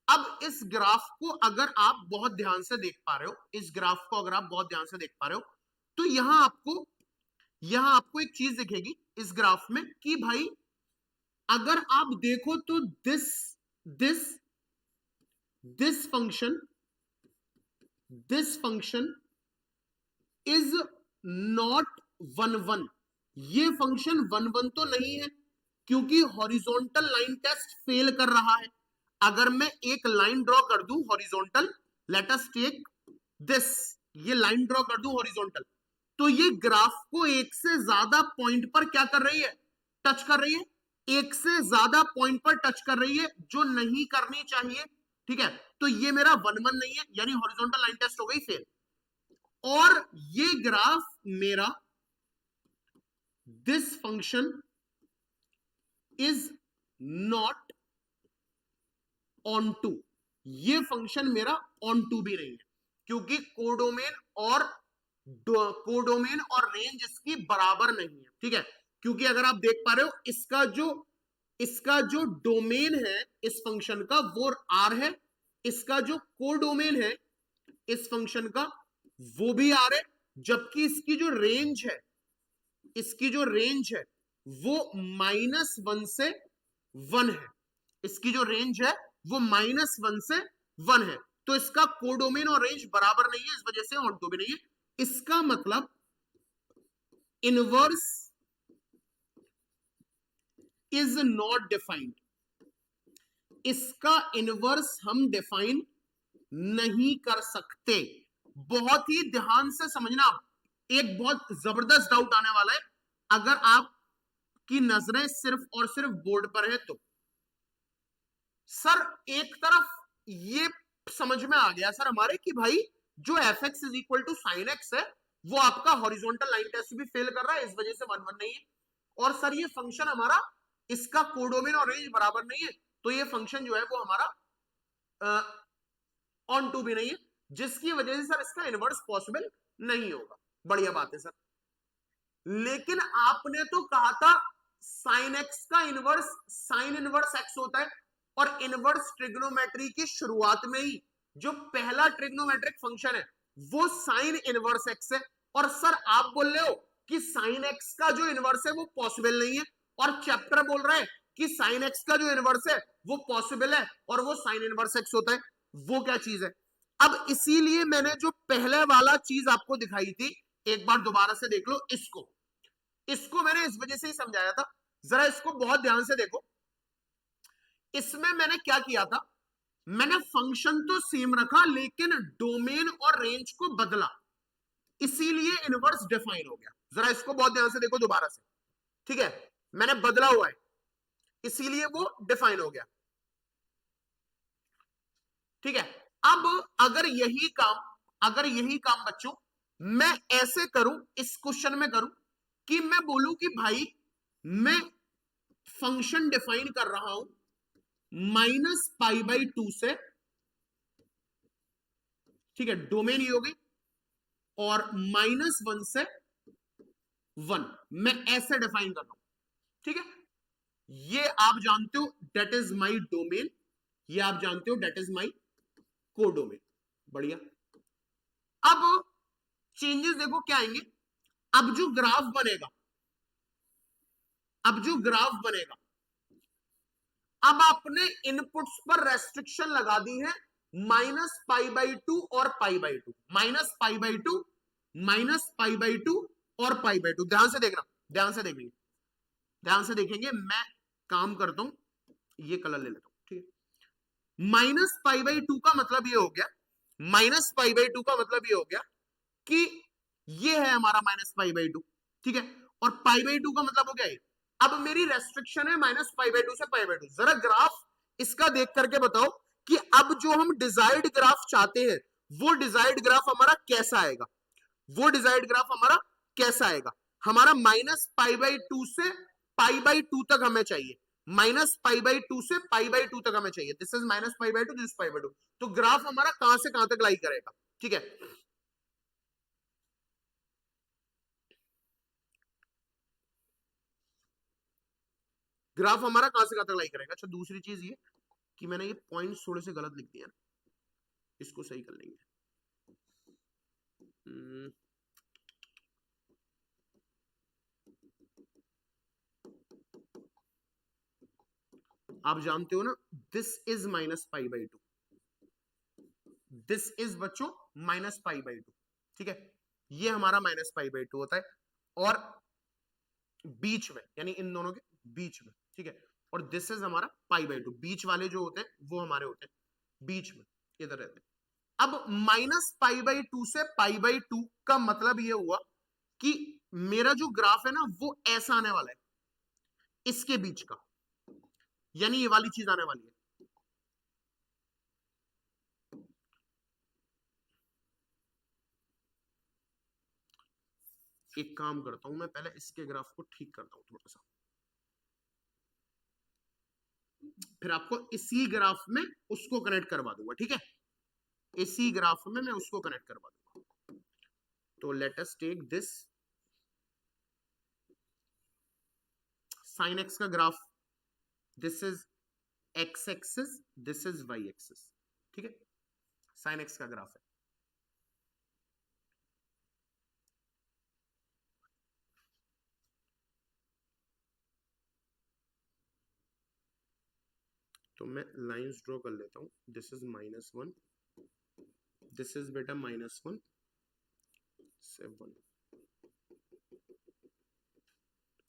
अब इस ग्राफ को अगर आप बहुत ध्यान से देख पा रहे हो, इस ग्राफ को अगर आप बहुत ध्यान से देख पा रहे हो, तो यहां आपको एक चीज दिखेगी इस ग्राफ में कि भाई अगर आप देखो तो दिस फंक्शन इज नॉट 1 1, ये फंक्शन 1 1 तो नहीं है, क्योंकि हॉरिजॉन्टल लाइन टेस्ट फेल कर रहा है। अगर मैं एक लाइन ड्रॉ कर दूं horizontal, let us take this, ये लाइन ड्रॉ कर दूं हॉरिजॉन्टल, तो ये ग्राफ को एक से ज्यादा पॉइंट पर क्या कर रही है, टच कर रही है, एक से ज्यादा पॉइंट पर टच कर रही है, जो नहीं करनी चाहिए, ठीक है। तो ये मेरा 1 1 नहीं है, यानी हॉरिजॉन्टल लाइन टेस्ट हो गई फेल। और ये ग्राफ मेरा this function is not onto, ये फंक्शन मेरा ऑन टू भी नहीं है, क्योंकि कोडोमेन और रेंज इसकी बराबर नहीं है, ठीक है। क्योंकि अगर आप देख पा रहे हो इसका जो डोमेन है इस फंक्शन का वो R है, इसका जो कोडोमेन है इस फंक्शन का वो भी R है, जबकि इसकी जो रेंज है वो -1 से 1 है, इसकी जो रेंज है वो -1 से 1 है। तो इसका कोडोमेन और रेंज बराबर नहीं है, इस वजह से ऑन टू भी नहीं है। इसका मतलब इनवर्स इज नॉट डिफाइंड, इसका इनवर्स हम डिफाइन नहीं कर सकते। बहुत ही ध्यान से समझना, एक बहुत जबरदस्त डाउट आने वाला है अगर आपकी नजरें सिर्फ और सिर्फ बोर्ड पर है तो। सर एक तरफ ये समझ में आ गया सर हमारे कि भाई जो fx is equal to sine x है वो आपका हॉरिजॉन्टल लाइन टेस्ट भी फेल कर रहा है, इस वजह से 1 1 नहीं है। और सर ये फंक्शन हमारा, इसका कोडोमेन और रेंज बराबर नहीं है, तो ये फंक्शन जो है वो हमारा ऑन टू भी नहीं है, जिसकी वजह से सर इसका इनवर्स पॉसिबल नहीं होगा। बढ़िया बात है सर, लेकिन आपने तो कहा था साइन एक्स का इनवर्स साइन इनवर्स एक्स होता है, और इनवर्स ट्रिग्नोमेट्री की शुरुआत में ही जो पहला ट्रिग्नोमेट्रिक फंक्शन है वो साइन इनवर्स एक्स है। और सर आप बोल रहे हो कि साइन एक्स का जो इनवर्स है वो पॉसिबल नहीं है, और चैप्टर बोल रहा है कि साइन एक्स का जो इनवर्स है वो पॉसिबल है और वो साइन इनवर्स एक्स होता है। वो क्या चीज है? अब इसीलिए मैंने जो पहले वाला चीज आपको दिखाई थी, एक बार दोबारा से देख लो, इसको मैंने इस वजह से ही समझाया था। जरा इसको बहुत ध्यान से देखो, इसमें मैंने क्या किया था, मैंने फंक्शन तो सेम रखा लेकिन डोमेन और रेंज को बदला, इसीलिए इनवर्स डिफाइन हो गया। जरा इसको बहुत ध्यान से देखो दोबारा से, ठीक है, मैंने बदला हुआ है इसीलिए वो डिफाइन हो गया, ठीक है। अब अगर यही काम बच्चों मैं ऐसे करूं, इस क्वेश्चन में करूं कि मैं बोलूं कि भाई मैं फंक्शन डिफाइन कर रहा हूं -π/2 से, ठीक है, डोमेन ये हो गई, और -1 से 1, मैं ऐसे डिफाइन कर रहा हूं, ठीक है। ये आप जानते हो डेट इज माई डोमेन, ये आप जानते हो डेट इज माई कोडोमेन। बढ़िया। अब चेंजेस देखो क्या आएंगे, अब जो ग्राफ बनेगा, अब आपने इनपुट्स पर रेस्ट्रिक्शन लगा दी है -π/2 और π/2, -π/2 और π/2। ध्यान से देखना, ध्यान से देखेंगे, मैं काम करता हूं, ये कलर ले लेता हूं, ठीक है। -π/2 का मतलब ये हो गया, -π/2 का मतलब ये हो गया कि ये है हमारा -π/2, ठीक है, और π/2 का मतलब हो गया ये। अब मेरी रेस्ट्रिक्शन है -π/2 से π/2। जरा ग्राफ इसका देख करके बताओ कि अब जो हम डिजायर्ड ग्राफ चाहते हैं वो डिजायर्ड ग्राफ हमारा कैसा आएगा, हमारा -π/2 से π/2 तक हमें चाहिए, -π/2 से π/2 तक हमें चाहिए। This is -π/2, this π/2। तो ग्राफ हमारा कहां से कहां तक लाई करेगा, ठीक है। ग्राफ हमारा कहां से कहां तक लाई करेगा। अच्छा, दूसरी चीज ये कि मैंने ये पॉइंट्स थोड़े से गलत लिख दिए ना, इसको सही कर लेंगे। आप जानते हो ना, दिस इज -π/2, दिस इज बच्चों -π/2, ठीक है। ये हमारा -π/2 होता है, और बीच में यानी इन दोनों के बीच में, ठीक है। और दिस इज हमारा π/2, बीच वाले जो होते हैं वो हमारे होते हैं बीच में, इधर रहते हैं। अब -π/2 से π/2 का मतलब ये हुआ कि मेरा जो ग्राफ है ना वो ऐसा आने वाला है, इसके बीच का, यानी ये वाली चीज आने वाली है। एक काम करता हूं मैं, पहले इसके ग्राफ को ठीक करता हूं थोड़ा सा, फिर आपको इसी ग्राफ में उसको कनेक्ट करवा दूंगा, ठीक है। इसी ग्राफ में मैं उसको कनेक्ट करवा दूंगा। तो let us take this sine x का graph, this is x axis, this is y axis, ठीक है। साइन एक्स का ग्राफ है। तो मैं लाइंस ड्रॉ कर लेता हूं। दिस इज -1, दिस इज बेटा -1 से 1,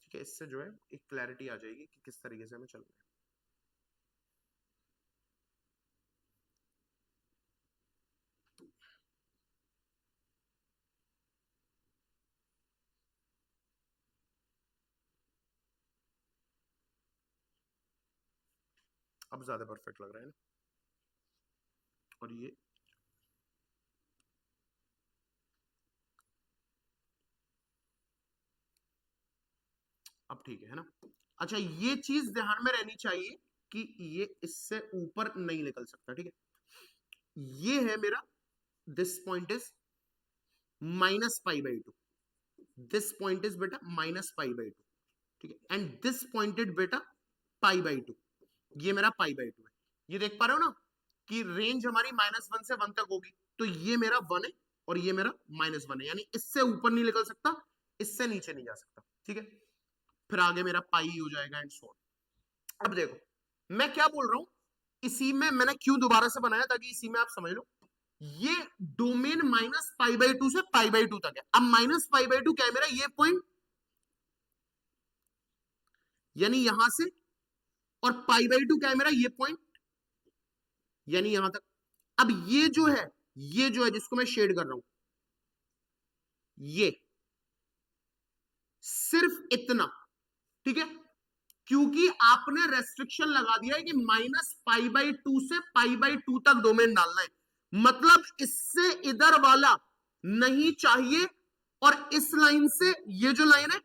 ठीक है। इससे जो है एक क्लैरिटी आ जाएगी कि किस तरीके से हमें चलना है। अब ज्यादा परफेक्ट लग रहा है ना, और ये अब ठीक है ना। अच्छा, ये चीज ध्यान में रहनी चाहिए कि ये इससे ऊपर नहीं निकल सकता, ठीक है। ये है मेरा, this point is -π/2, this point is बेटा -π/2, ठीक है। एंड दिस पॉइंटेड बेटा π/2, ये मेरा π/2 है। ये देख पा रहे हो ना कि रेंज हमारी -1 से 1 तक होगी। तो ये मेरा 1 है और ये मेरा -1 है, यानी इससे ऊपर नहीं निकल सकता, इससे नीचे नहीं जा सकता, ठीक है। फिर आगे मेरा पाई हो जाएगा एंड सो ऑन। अब देखो मैं क्या बोल रहा हूं, इसी में मैंने क्यों दोबारा से बनाया ताकि इसी में आप समझ लो। ये डोमेन -π/2 से π/2 तक है। अब -π/2 क्या है मेरा, ये पॉइंट यानी यहां से, और π/2 क्या है मेरा, ये पॉइंट यानी यहां तक। अब ये जो है जिसको मैं शेड कर रहा हूं, ये सिर्फ इतना, ठीक है। क्योंकि आपने रेस्ट्रिक्शन लगा दिया है कि -π/2 से π/2 तक डोमेन डालना है, मतलब इससे इधर वाला नहीं चाहिए, और इस लाइन से, ये जो लाइन है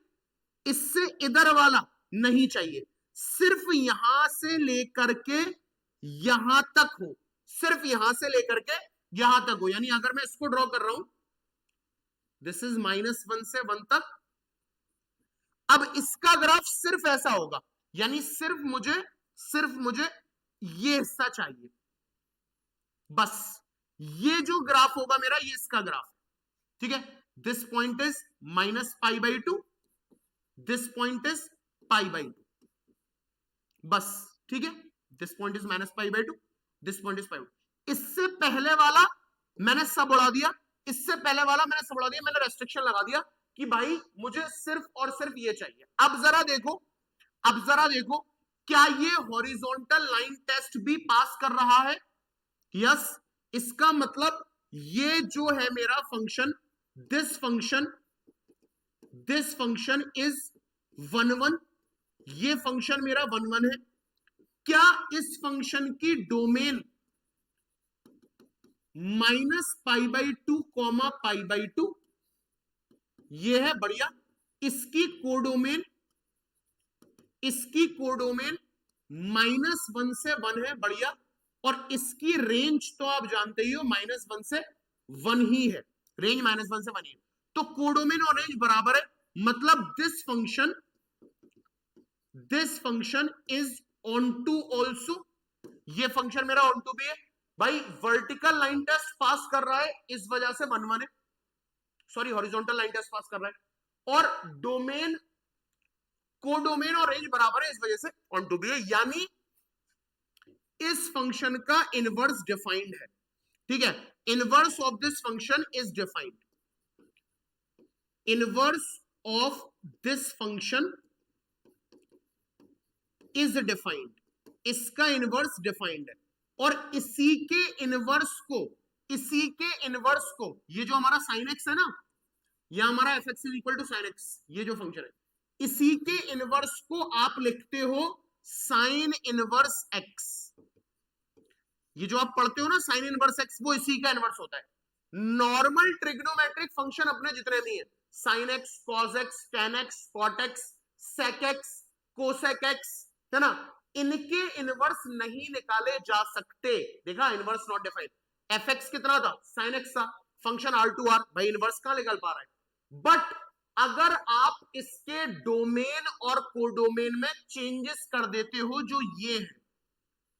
इससे इधर वाला नहीं चाहिए, सिर्फ यहां से लेकर के यहां तक हो, सिर्फ यहां से लेकर के यहां तक हो। यानी अगर मैं इसको ड्रॉ कर रहा हूं, दिस इज -1 से 1 तक, अब इसका ग्राफ सिर्फ ऐसा होगा, यानी सिर्फ मुझे ये हिस्सा चाहिए, बस। ये जो ग्राफ होगा मेरा, ये इसका ग्राफ, ठीक है। This point is -π/2, this point is π/2, बस, ठीक है। This point is -π/2, this point is π/2। इससे पहले वाला मैंने सब उड़ा दिया, इससे पहले वाला मैंने सब उड़ा दिया, मैंने रेस्ट्रिक्शन लगा दिया कि भाई मुझे सिर्फ और सिर्फ ये चाहिए। अब जरा देखो, क्या ये हॉरिजॉन्टल लाइन टेस्ट भी पास कर रहा है? यस। इसका मतलब ये जो है मेरा फंक्शन, दिस फंक्शन इज 1 1, ये फंक्शन मेरा 1 1 है। क्या इस फंक्शन की डोमेन -π/2, π/2, ये है बढ़िया। इसकी कोडोमेन -1 से 1 है, बढ़िया। और इसकी रेंज तो आप जानते ही हो -1 से 1 ही है, रेंज -1 से 1 ही है। तो कोडोमेन और रेंज बराबर है, मतलब this function is onto also, ये फंक्शन मेरा ऑन टू भी है भाई। वर्टिकल लाइन टेस्ट पास कर रहा है, इस वजह से 1 है, sorry horizontal line test pass कर रहा है। और डोमेन, कोडोमेन और रेंज बराबर है, इस वजह से ऑन टू भी है, यानी इस फंक्शन का इनवर्स डिफाइंड है। ठीक है, inverse of this function is defined, inverse of this function is defined, इसका इनवर्स डिफाइंड है। और इसी के इनवर्स को, ये जो हमारा sin x है ना, या हमारा f x is equal to sine x, ये जो फंक्शन है, इसी के इनवर्स को आप लिखते हो साइन इनवर्स एक्स। ये जो आप पढ़ते हो ना साइन इनवर्स एक्स, वो इसी का इनवर्स होता है। नॉर्मल ट्रिग्नोमेट्रिक फंक्शन अपने जितने भी हैं, sine x, cos x, tan x, cot x, sec x, cosec x, है ना, इनके इनवर्स नहीं निकाले जा सकते। देखा, inverse not defined. F x कितना था, साइन एक्स था, फंक्शन आर टू आर, भाई इनवर्स कहां निकल पा रहा है। बट अगर आप इसके डोमेन और कोडोमेन में चेंजेस कर देते हो, जो ये है,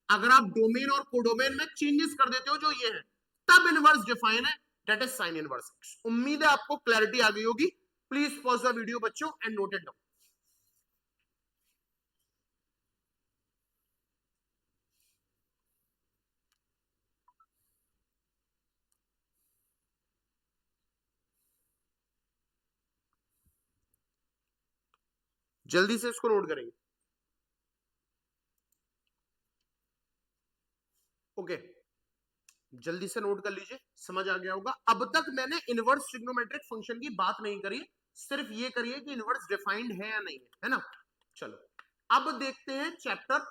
अगर आप डोमेन और कोडोमेन में चेंजेस कर देते हो, जो ये है, तब इनवर्स डिफाइन है, that is sine inverse x. उम्मीद है आपको क्लैरिटी आ गई होगी। प्लीज पॉज द वीडियो बच्चों एंड नोट इट डाउन। जल्दी से इसको नोट करेंगे। ओके, जल्दी से नोट कर लीजिए, समझ आ गया होगा। अब तक मैंने इनवर्स ट्रिग्नोमेट्रिक फंक्शन की बात नहीं करी, सिर्फ ये करिए कि इनवर्स डिफाइंड है या नहीं है ना। चलो अब देखते हैं चैप्टर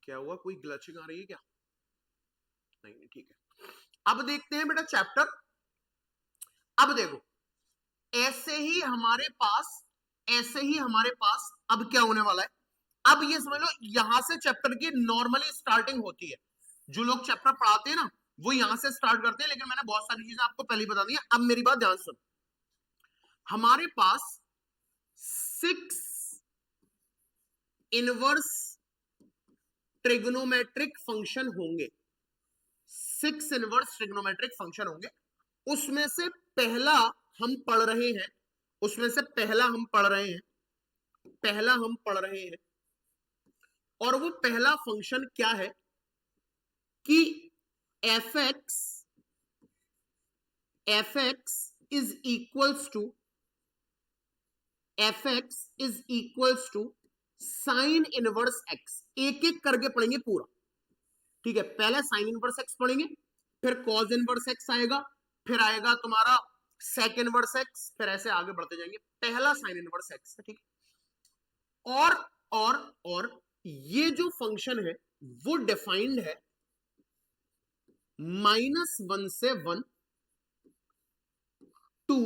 क्या हुआ, कोई ग्लचिंग आ रही है क्या? नहीं, ठीक है। अब देखते हैं बेटा चैप्टर। अब देखो, ऐसे ही हमारे पास अब क्या होने वाला है। अब ये समझ लो, यहां से चैप्टर की नॉर्मली स्टार्टिंग होती है। जो लोग चैप्टर पढ़ाते हैं ना, वो यहां से स्टार्ट करते हैं, लेकिन मैंने बहुत सारी चीजें आपको पहले ही बता दी है। अब मेरी बात ध्यान सुन, हमारे पास 6 इनवर्स ट्रिग्नोमेट्रिक फंक्शन होंगे, 6 इनवर्स ट्रिग्नोमेट्रिक फंक्शन होंगे। उसमें से पहला हम पढ़ रहे हैं, और वो पहला फंक्शन क्या है कि f x is equals to sine inverse x. एक एक करके पढ़ेंगे पूरा, ठीक है। पहले साइन इनवर्स एक्स पढ़ेंगे, फिर कॉस इनवर्स एक्स आएगा, फिर आएगा तुम्हारा सेक इनवर्स एक्स, फिर ऐसे आगे बढ़ते जाएंगे। पहला साइन इनवर्स एक्स है, ठीक है। और ये जो फंक्शन है वो डिफाइंड है -1 से 1 टू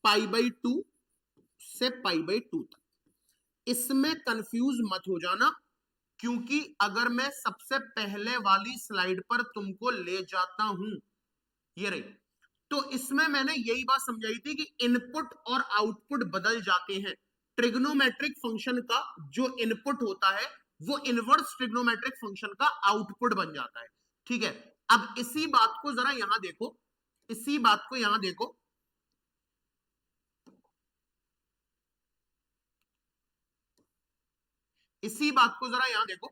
-π/2 से π/2 तक। इसमें कंफ्यूज मत हो जाना, क्योंकि अगर मैं सबसे पहले वाली स्लाइड पर तुमको ले जाता हूं, ये रही, तो इसमें मैंने यही बात समझाई थी कि इनपुट और आउटपुट बदल जाते हैं। ट्रिग्नोमेट्रिक फंक्शन का जो इनपुट होता है वो इनवर्स ट्रिग्नोमेट्रिक फंक्शन का आउटपुट बन जाता है, ठीक है। अब इसी बात को जरा यहां देखो, इसी बात को यहां देखो, इसी बात को जरा यहां देखो।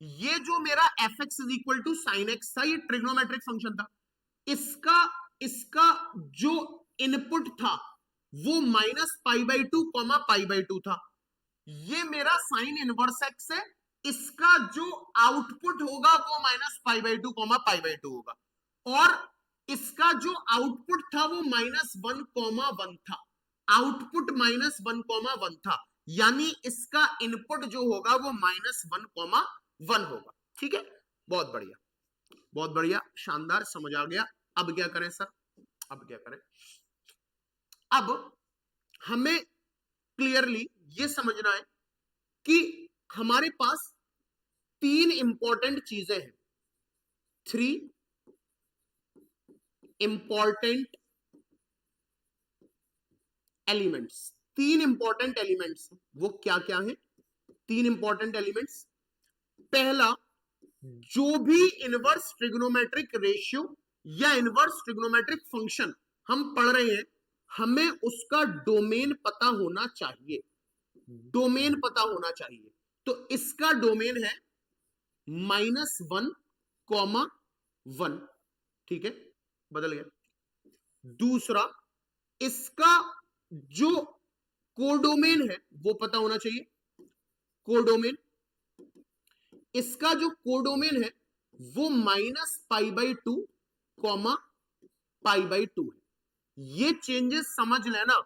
ये जो मेरा f x is equal to sine x था, ये ट्रिग्नोमेट्रिक फंक्शन था। इसका इसका जो इनपुट था वो -π/2 π/2 था। ये मेरा साइन इनवर्स एक्स है, इसका जो आउटपुट होगा वो -π/2 π/2 होगा। और इसका जो आउटपुट था वो -1 था, आउटपुट -1 1 था, यानी इसका इनपुट जो होगा वो -1 1 1 होगा। ठीक है, बहुत बढ़िया, बहुत बढ़िया, शानदार, समझ आ गया। अब क्या करें सर, अब क्या करें? अब हमें क्लियरली ये समझना है कि हमारे पास 3 इंपॉर्टेंट चीजें हैं, 3 इंपॉर्टेंट एलिमेंट्स, 3 इंपॉर्टेंट एलिमेंट्स। वो क्या क्या है? 3 इंपॉर्टेंट एलिमेंट्स। पहला, जो भी इनवर्स ट्रिग्नोमेट्रिक रेशियो या इनवर्स ट्रिग्नोमेट्रिक फंक्शन हम पढ़ रहे हैं, हमें उसका डोमेन पता होना चाहिए, डोमेन पता होना चाहिए। तो इसका डोमेन है -1, 1। ठीक है, बदल गया। दूसरा, इसका जो कोडोमेन है वो पता होना चाहिए, कोडोमेन। इसका जो कोडोमेन है वो -π/2, π/2 है। ये चेंजेस समझ लेना।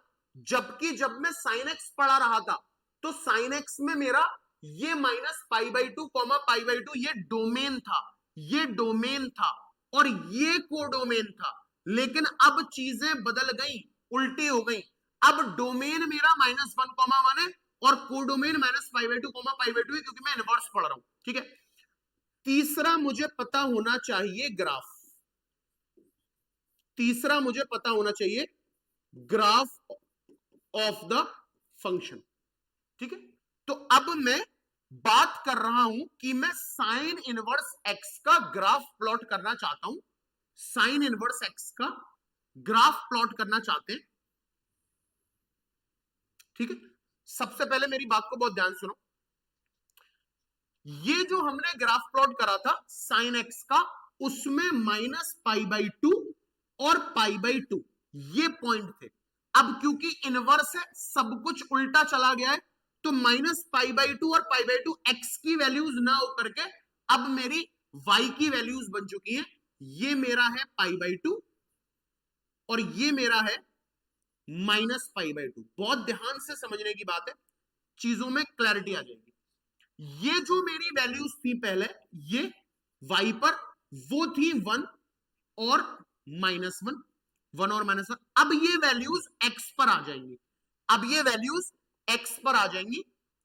जबकि जब मैं sin x पढ़ा रहा था तो sin x में मेरा ये -π/2, π/2 ये डोमेन था, ये डोमेन था और ये कोडोमेन था। लेकिन अब चीजें बदल गई, उल्टी हो गई। अब डोमेन मेरा -1, 1 है और कोडोमेन -π/2, π/2 है, क्योंकि मैं इनवर्स पढ़ रहा हूं। ठीक है, तीसरा मुझे पता होना चाहिए ग्राफ, तीसरा मुझे पता होना चाहिए ग्राफ ऑफ द फंक्शन। ठीक है, तो अब मैं बात कर रहा हूं कि मैं साइन इनवर्स एक्स का ग्राफ प्लॉट करना चाहता हूं, साइन इनवर्स एक्स का ग्राफ प्लॉट करना चाहते हैं। ठीक है, सबसे पहले मेरी बात को बहुत ध्यान सुनो। ये जो हमने ग्राफ प्लॉट करा था साइन एक्स का, उसमें -π/2 और π/2 ये पॉइंट थे। अब क्योंकि इनवर्स है, सब कुछ उल्टा चला गया है, तो -π/2 और π/2 एक्स की वैल्यूज ना होकर के अब मेरी y की वैल्यूज बन चुकी हैं। ये मेरा है π/2 और ये मेरा है -π/2। बहुत ध्यान से समझने की बात है, चीजों में क्लैरिटी आ जाएगी। ये जो मेरी वैल्यूज थी पहले, ये y पर, वो थी 1 और -1, 1 और -1। अब ये वैल्यूज x पर आ जाएंगी, अब ये वैल्यूज x पर आ जाएंगी,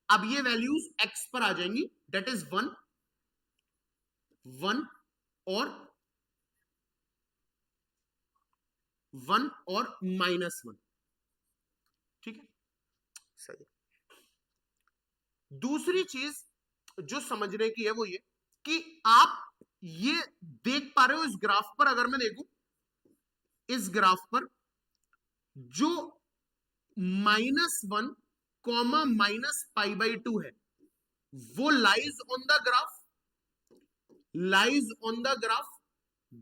अब ये वैल्यूज x पर आ जाएंगी। दैट इज 1, 1 और 1 और -1। ठीक है, सही। दूसरी चीज जो समझने की है वो ये कि आप ये देख पा रहे हो इस ग्राफ पर, अगर मैं देखूं इस ग्राफ पर, जो -1, -π/2 है वो lies on the graph, lies on the graph,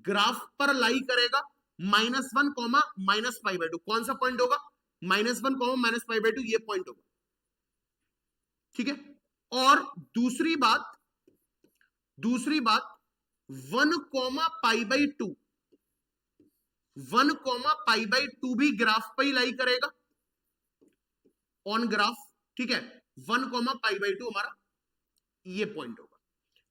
graph पर लाई करेगा। -1, -π/2 कौन सा पॉइंट होगा? -1, -π/2 ये पॉइंट होगा। ठीक है, और दूसरी बात 1, π/2, 1, π/2 भी ग्राफ पर ही लाई करेगा, ऑन ग्राफ। ठीक है, 1, π/2 हमारा ये पॉइंट होगा।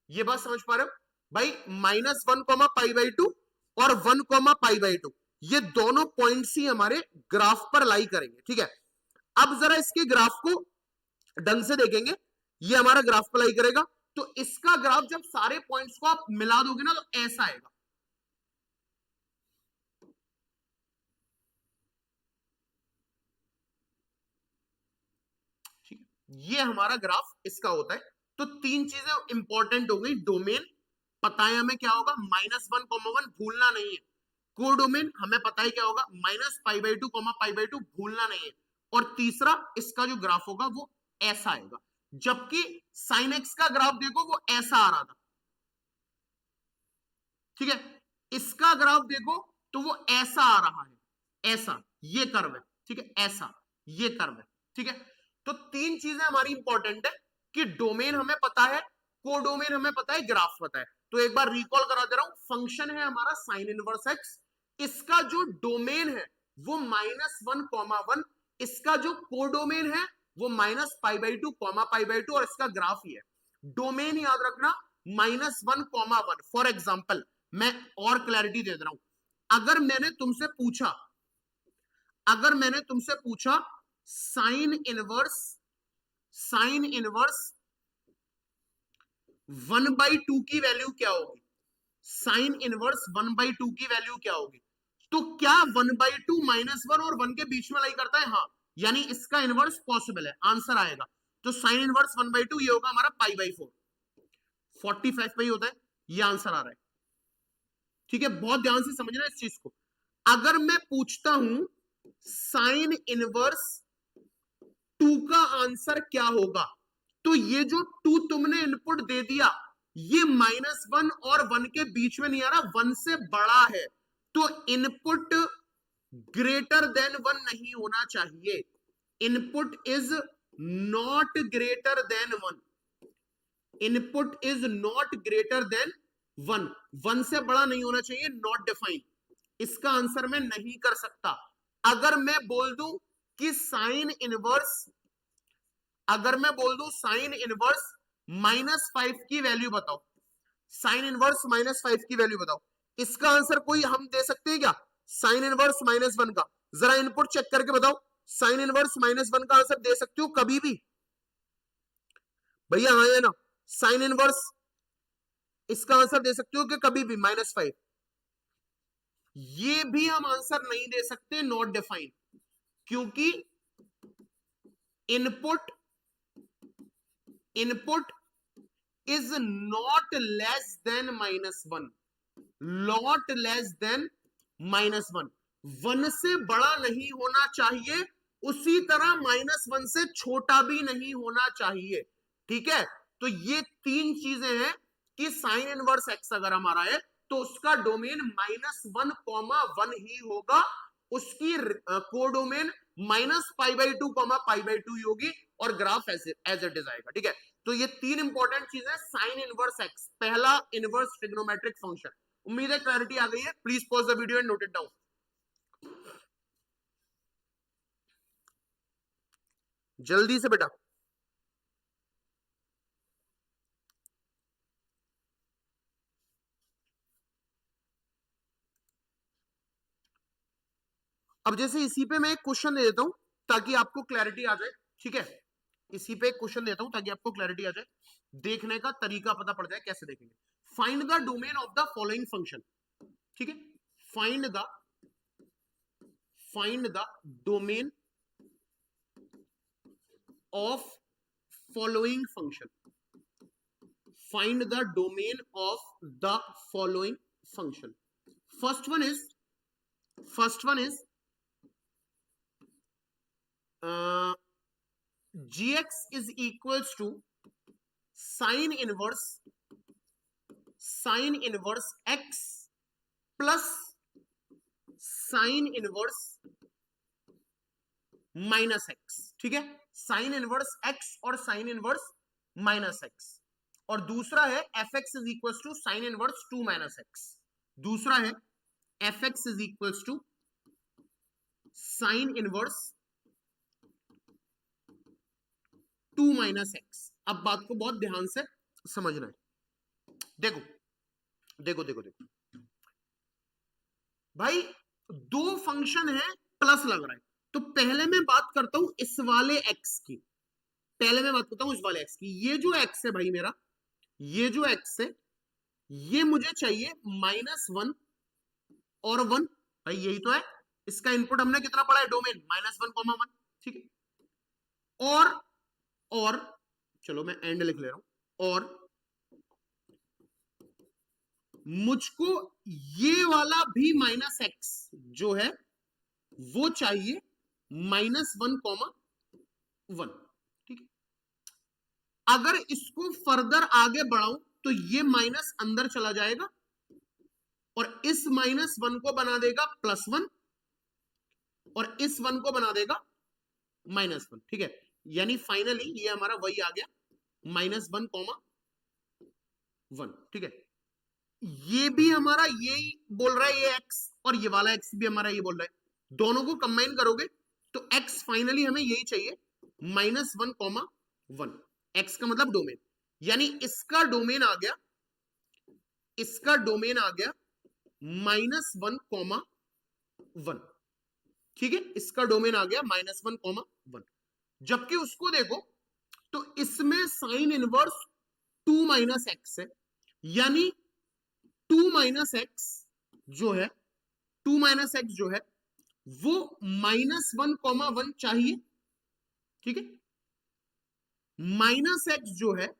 ये बात समझ पा रहे हो भाई? -1, π/2 और 1, π/2 ये दोनों पॉइंट्स ही हमारे ग्राफ पर लाई करेंगे। ठीक है, अब जरा इसके ग्राफ को ढंग से देखेंगे। ये हमारा ग्राफ पर लाई करेगा, तो इसका ग्राफ जब सारे पॉइंट्स को आप मिला दोगे ना, तो ऐसा आएगा। ठीक है, ये हमारा ग्राफ इसका होता है। तो 3 चीजें इंपॉर्टेंट हो गई। डोमेन पता है हमें क्या होगा, -1, 1 भूलना नहीं है। कोडोमेन हमें पता है क्या होगा, -π/2, π/2 भूलना नहीं है। और तीसरा, इसका जो ग्राफ होगा वो ऐसा आएगा। जबकि साइन एक्स का ग्राफ देखो वो ऐसा आ रहा था। ठीक है, इसका ग्राफ देखो तो वो ऐसा आ रहा है, ऐसा, ये कर्व है। ठीक है, ऐसा ये कर्व है। ठीक है, तो 3 चीजें हमारी इंपॉर्टेंट है कि डोमेन हमें पता है, कोडोमेन हमें पता है, ग्राफ पता है। तो एक बार रिकॉल करा दे रहा हूं, फंक्शन है हमारा साइन इनवर्स एक्स, इसका जो डोमेन है वो -1, 1, इसका जो कोडोमेन है वो -π/2, π/2 और इसका ग्राफ ही है। डोमेन याद रखना, -1, -1। फॉर एग्जाम्पल मैं और क्लैरिटी दे रहा हूं, अगर मैंने तुमसे पूछा साइन इनवर्स 1/2 की वैल्यू क्या होगी, साइन इनवर्स 1/2 की वैल्यू क्या होगी, तो क्या 1/2 -1 और 1 के बीच में लाई करता है, हाँ, यानी इसका इनवर्स पॉसिबल है, आंसर आएगा। तो साइन इनवर्स 1/2 ये होगा हमारा π/4, 45 पे ही होता है, ये आंसर आ रहा है। ठीक है, बहुत ध्यान से समझना इस चीज को। अगर मैं पूछता हूं साइन इनवर्स 2 का आंसर क्या होगा, तो ये जो 2 तुमने इनपुट दे दिया, ये -1 और 1 के बीच में नहीं आ रहा, 1 से बड़ा है, तो इनपुट ग्रेटर देन 1 नहीं होना चाहिए। Input is not greater than 1, input is not greater than 1, 1 से बड़ा नहीं होना चाहिए, नॉट डिफाइन, इसका आंसर मैं नहीं कर सकता। अगर मैं बोल दूं कि साइन इनवर्स, अगर मैं बोल दूं साइन इनवर्स -5 की वैल्यू बताओ, साइन इनवर्स -5 की वैल्यू बताओ, इसका आंसर कोई हम दे सकते हैं क्या, साइन इनवर्स -1 का, जरा इनपुट चेक करके बताओ, साइन इनवर्स -1 का आंसर दे सकते हो कभी भी भैया, हाँ या ना, साइन इनवर्स इसका आंसर दे सकते हो कि कभी भी -5, ये भी हम आंसर नहीं दे सकते, नॉट डिफाइन, क्योंकि input is not less than -1, not less than -1, 1 से बड़ा नहीं होना चाहिए, उसी तरह -1 से छोटा भी नहीं होना चाहिए। ठीक है, तो ये 3 चीजें हैं कि साइन इनवर्स x अगर हमारा है तो उसका डोमेन -1, 1 ही होगा, उसकी कोडोमेन -π/2, π/2 ही होगी, और ग्राफ एज इट इज आएगा। ठीक है, तो ये 3 इंपॉर्टेंट चीजें, साइन इनवर्स x पहला इनवर्स ट्रिग्नोमेट्रिक फंक्शन। उम्मीद है क्लैरिटी आ गई है, please pause the video and note it down. जल्दी से बेटा, अब जैसे इसी पे मैं एक क्वेश्चन दे देता हूं ताकि आपको क्लैरिटी आ जाए। ठीक है, इसी पे एक क्वेश्चन देता हूं ताकि आपको क्लैरिटी आ जाए, देखने का तरीका पता पड़ जाए कैसे देखेंगे। Find the domain of the following function. ठीक है, find the domain of following function, find the domain of the following function. First one is gx is equals to sin inverse x plus sin inverse minus x। ठीक है, sine inverse x और sine inverse minus x, और दूसरा है fx is equals to sine inverse 2 minus x, दूसरा है fx is equals to sine inverse 2 minus x। अब बात को बहुत ध्यान से समझना है, देखो देखो देखो देखो भाई, दो फंक्शन है, प्लस लग रहा है, तो पहले मैं बात करता हूं इस वाले x की, पहले मैं बात करता हूं इस वाले x की। ये जो x है भाई मेरा, ये जो x है, ये मुझे चाहिए -1 और 1, भाई यही तो है, इसका इनपुट हमने कितना पढ़ा है, डोमेन -1, 1। ठीक है, और चलो मैं एंड लिख ले रहा हूं, और मुझको ये वाला भी -x जो है वो चाहिए -1, 1। ठीक है, अगर इसको फर्दर आगे बढ़ाऊं तो ये माइनस अंदर चला जाएगा और इस -1 को बना देगा +1 और इस 1 को बना देगा -1। ठीक है, यानी फाइनली ये हमारा वही आ गया -1, 1। ठीक है, ये भी हमारा यही बोल रहा है, ये x, और ये वाला x भी हमारा ये बोल रहा है, दोनों को कंबाइन करोगे तो x फाइनली हमें यही चाहिए -1, 1। x का मतलब डोमेन, यानी इसका डोमेन आ गया इसका डोमेन आ गया -1,1, ठीक है, इसका डोमेन आ गया -1,1। जबकि उसको देखो तो इसमें साइन इनवर्स 2 - x है, यानी 2 - x जो है, 2 - x जो है वो -1,1 चाहिए, ठीक है। -x जो है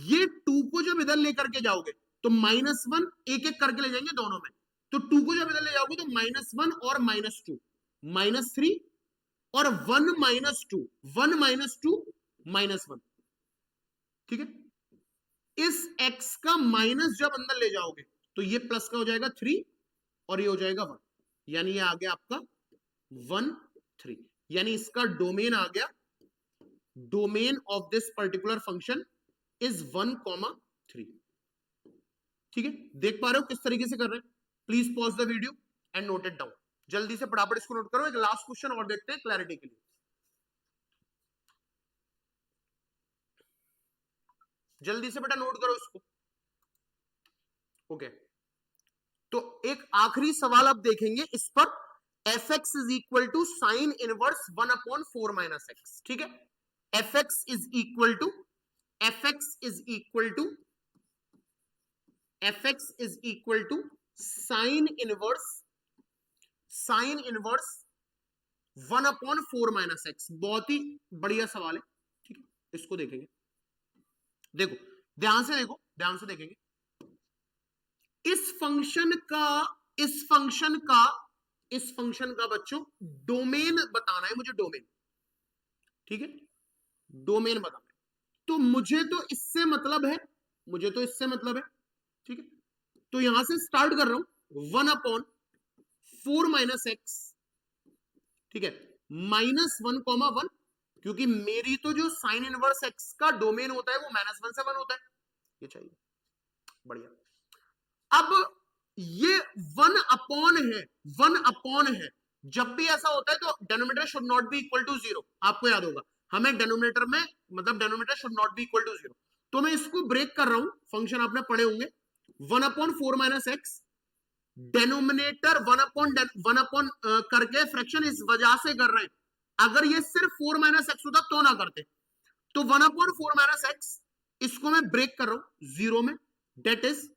ये 2 को जब इधर लेकर के जाओगे तो -1 एक एक करके ले जाएंगे दोनों में, तो 2 को जब इधर ले जाओगे तो -1 और -2 -3 और 1 -2 1 -2 -1, ठीक है। इस x का माइनस जब अंदर ले जाओगे तो ये प्लस का हो जाएगा 3 और ये हो जाएगा 1, यानी ये आ गया आपका 1 3, यानी इसका डोमेन आ गया, domain of this particular function is 1,3, ठीक है। देख पा रहे हो किस तरीके से कर रहे हैं? Please pause the video and note it down. जल्दी से फटाफट इसको नोट करो। एक लास्ट क्वेश्चन और देखते हैं क्लैरिटी के लिए। जल्दी से बेटा नोट करो इसको। ओके, तो एक आखिरी सवाल अब देखेंगे इस पर। fx is equal to sine inverse 1/4 - x, ठीक है। fx is equal to sine inverse 1/4 - x। बहुत ही बढ़िया सवाल है, ठीक है, इसको देखेंगे। देखो ध्यान से देखो, ध्यान से देखेंगे। इस फंक्शन का बच्चों डोमेन बताना है मुझे, डोमेन, ठीक है, डोमेन बताना है। तो मुझे तो इससे मतलब है, ठीक है। तो यहां से स्टार्ट कर रहा हूं 1/4 - x, ठीक है, -1,1, क्योंकि मेरी तो जो साइन इनवर्स x का डोमेन होता है वो -1 से 1 होता है, ये चाहिए, बढ़िया। अब ये 1 है, जब भी ऐसा होता है तो denominator should not be equal to 0, आपको याद होगा हमें डेनोमिनेटर में, मतलब denominator should not be equal to 0। तो मैं इसको ब्रेक कर रहा हूं, फंक्शन आपने पढ़े होंगे 1/4 - x, डेनोमिनेटर 1 करके फ्रैक्शन इस वजह से कर रहे हैं, अगर ये सिर्फ 4 - x होता तो ना करते। तो 1/4 - x, इसको मैं ब्रेक कर रहा हूं 0 में, डेट इज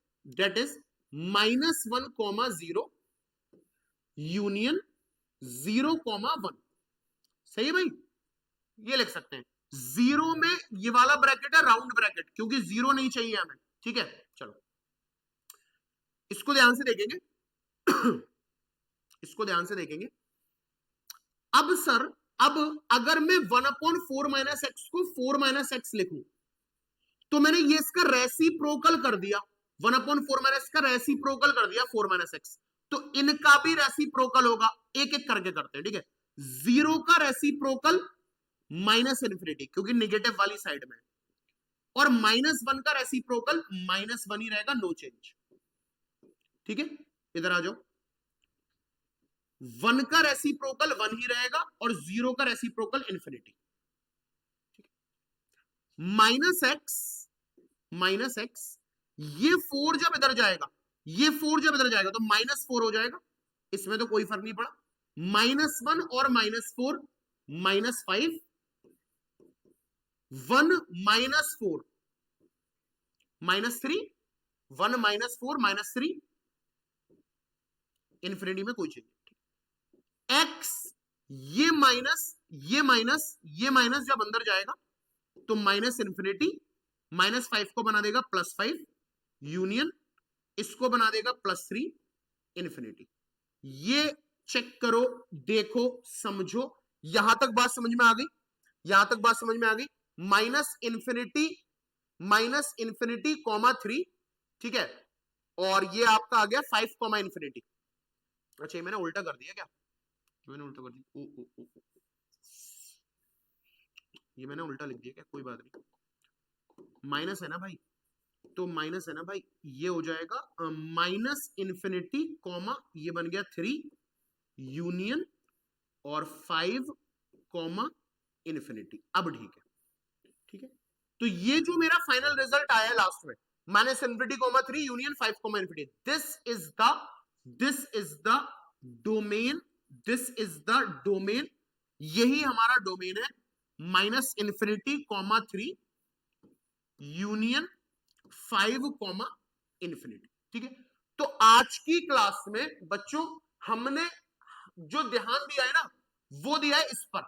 -1,0 यूनियन 0,1, सही है भाई। ये लिख सकते हैं 0 में, ये वाला ब्रैकेट है राउंड ब्रैकेट, क्योंकि 0 नहीं चाहिए हमें, ठीक है। चलो इसको ध्यान से देखेंगे इसको ध्यान से देखेंगे। अब सर, अब अगर मैं 1/4 - x को 4 - x लिखूं तो मैंने ये इसका रेसिप्रोकल कर दिया, 1/4 - x का रेसिप्रोकल कर दिया 4 - x, तो इनका भी रेसिप्रोकल होगा, एक एक करके करते हैं, ठीक है। 0 का रेसिप्रोकल -∞, क्योंकि निगेटिव वाली साइड में, और -1 का रेसिप्रोकल -1 ही रहेगा, नो चेंज, ठीक है। इधर आ जाओ, 1 का रेसिप्रोकल 1 ही रहेगा और 0 का रेसिप्रोकल इन्फिनिटी, -x, ये 4 जब इधर जाएगा, तो -4 हो जाएगा, इसमें तो कोई फर्क नहीं पड़ा। -1 और -4 -5, 1 -4 -3, 1 -4 -3, इन्फिनिटी में कोई चेंज नहीं। x, ये माइनस जब अंदर जाएगा तो -∞, -5 को बना देगा +5, यूनियन इसको बना देगा +3, इन्फिनिटी। ये चेक करो, देखो, समझो, यहां तक बात समझ में आ गई, -∞, 3, ठीक है, और ये आपका आ गया 5, अच्छा ये मैंने उल्टा कर दिया क्या? मैंने उल्टा कर दिया, ओ, ओ, ओ, ओ। ये मैंने उल्टा लिख दिया क्या? कोई बात नहीं, माइनस है ना भाई, तो माइनस है ना भाई, ये हो जाएगा -∞, ये बन गया 3, यूनियन और 5, इन्फिनिटी। अब ठीक है, ठीक है। तो ये जो मेरा फाइनल रिजल्ट आया लास्ट में, minus infinity comma 3 union 5 comma infinity. This is the domain, this is the domain, यही हमारा डोमेन है. Minus infinity comma 3 union 5 comma infinity. ठीक है. तो आज की क्लास में बच्चों हमने जो ध्यान दिया है ना, वो दिया है इस पर,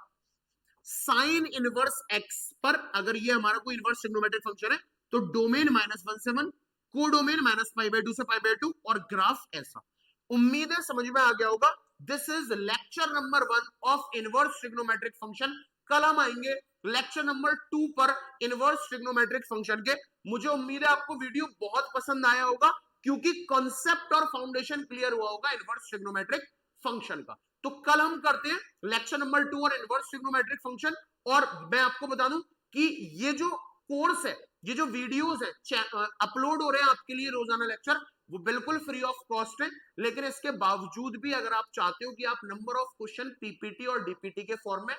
साइन इनवर्स एक्स पर. अगर ये हमारा कोई इनवर्स ट्रिग्नोमेट्रिक फंक्शन है तो डोमेन -1 से 1, कोडोमेन -π/2 से π/2 और ग्राफ ऐसा. उम्मीद है समझ में आ गया होगा. This is lecture number 1 of inverse trigonometric function. कल हम आएंगे लेक्चर नंबर 2 पर इनवर्स ट्रिग्नोमेट्रिक फंक्शन के. मुझे उम्मीद है आपको वीडियो बहुत पसंद आया होगा, क्योंकि कॉन्सेप्ट और फाउंडेशन क्लियर हुआ होगा इनवर्स ट्रिग्नोमेट्रिक फंक्शन का. तो कल हम करते हैं लेक्चर नंबर 2 और इनवर्स ट्रिग्नोमेट्रिक फंक्शन. और मैं आपको बता दूं कि ये जो कोर्स है, ये जो वीडियोस है अपलोड हो रहे हैं आपके लिए रोजाना लेक्चर, वो बिल्कुल फ्री ऑफ कॉस्ट है. लेकिन इसके बावजूद भी अगर आप चाहते हो कि आप नंबर ऑफ क्वेश्चन पीपीटी और डीपीटी के फॉर्म में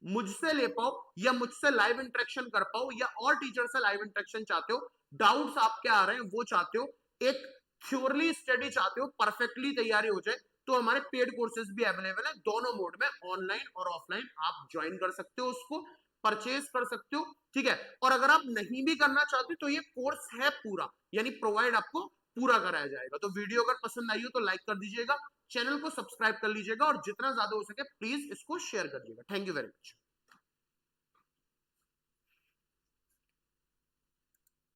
मुझसे ले पाओ, या मुझसे लाइव इंटरेक्शन कर पाओ, या और टीचर से लाइव इंटरेक्शन चाहते हो, डाउट्स आपके आ रहे हैं वो चाहते हो, एक थ्योरली स्टडी चाहते हो, परफेक्टली तैयारी हो जाए, तो हमारे पेड कोर्सेज भी अवेलेबल है दोनों मोड में, ऑनलाइन और ऑफलाइन. आप ज्वाइन कर सकते हो, उसको परचेज कर सकते हो. ठीक है. और अगर आप नहीं भी करना चाहते तो ये कोर्स है पूरा, यानी प्रोवाइड आपको पूरा कराया जाएगा. तो वीडियो अगर पसंद आई हो तो लाइक कर दीजिएगा, चैनल को सब्सक्राइब कर लीजिएगा, और जितना ज्यादा हो सके प्लीज इसको शेयर कर दीजिएगा. Thank you very much.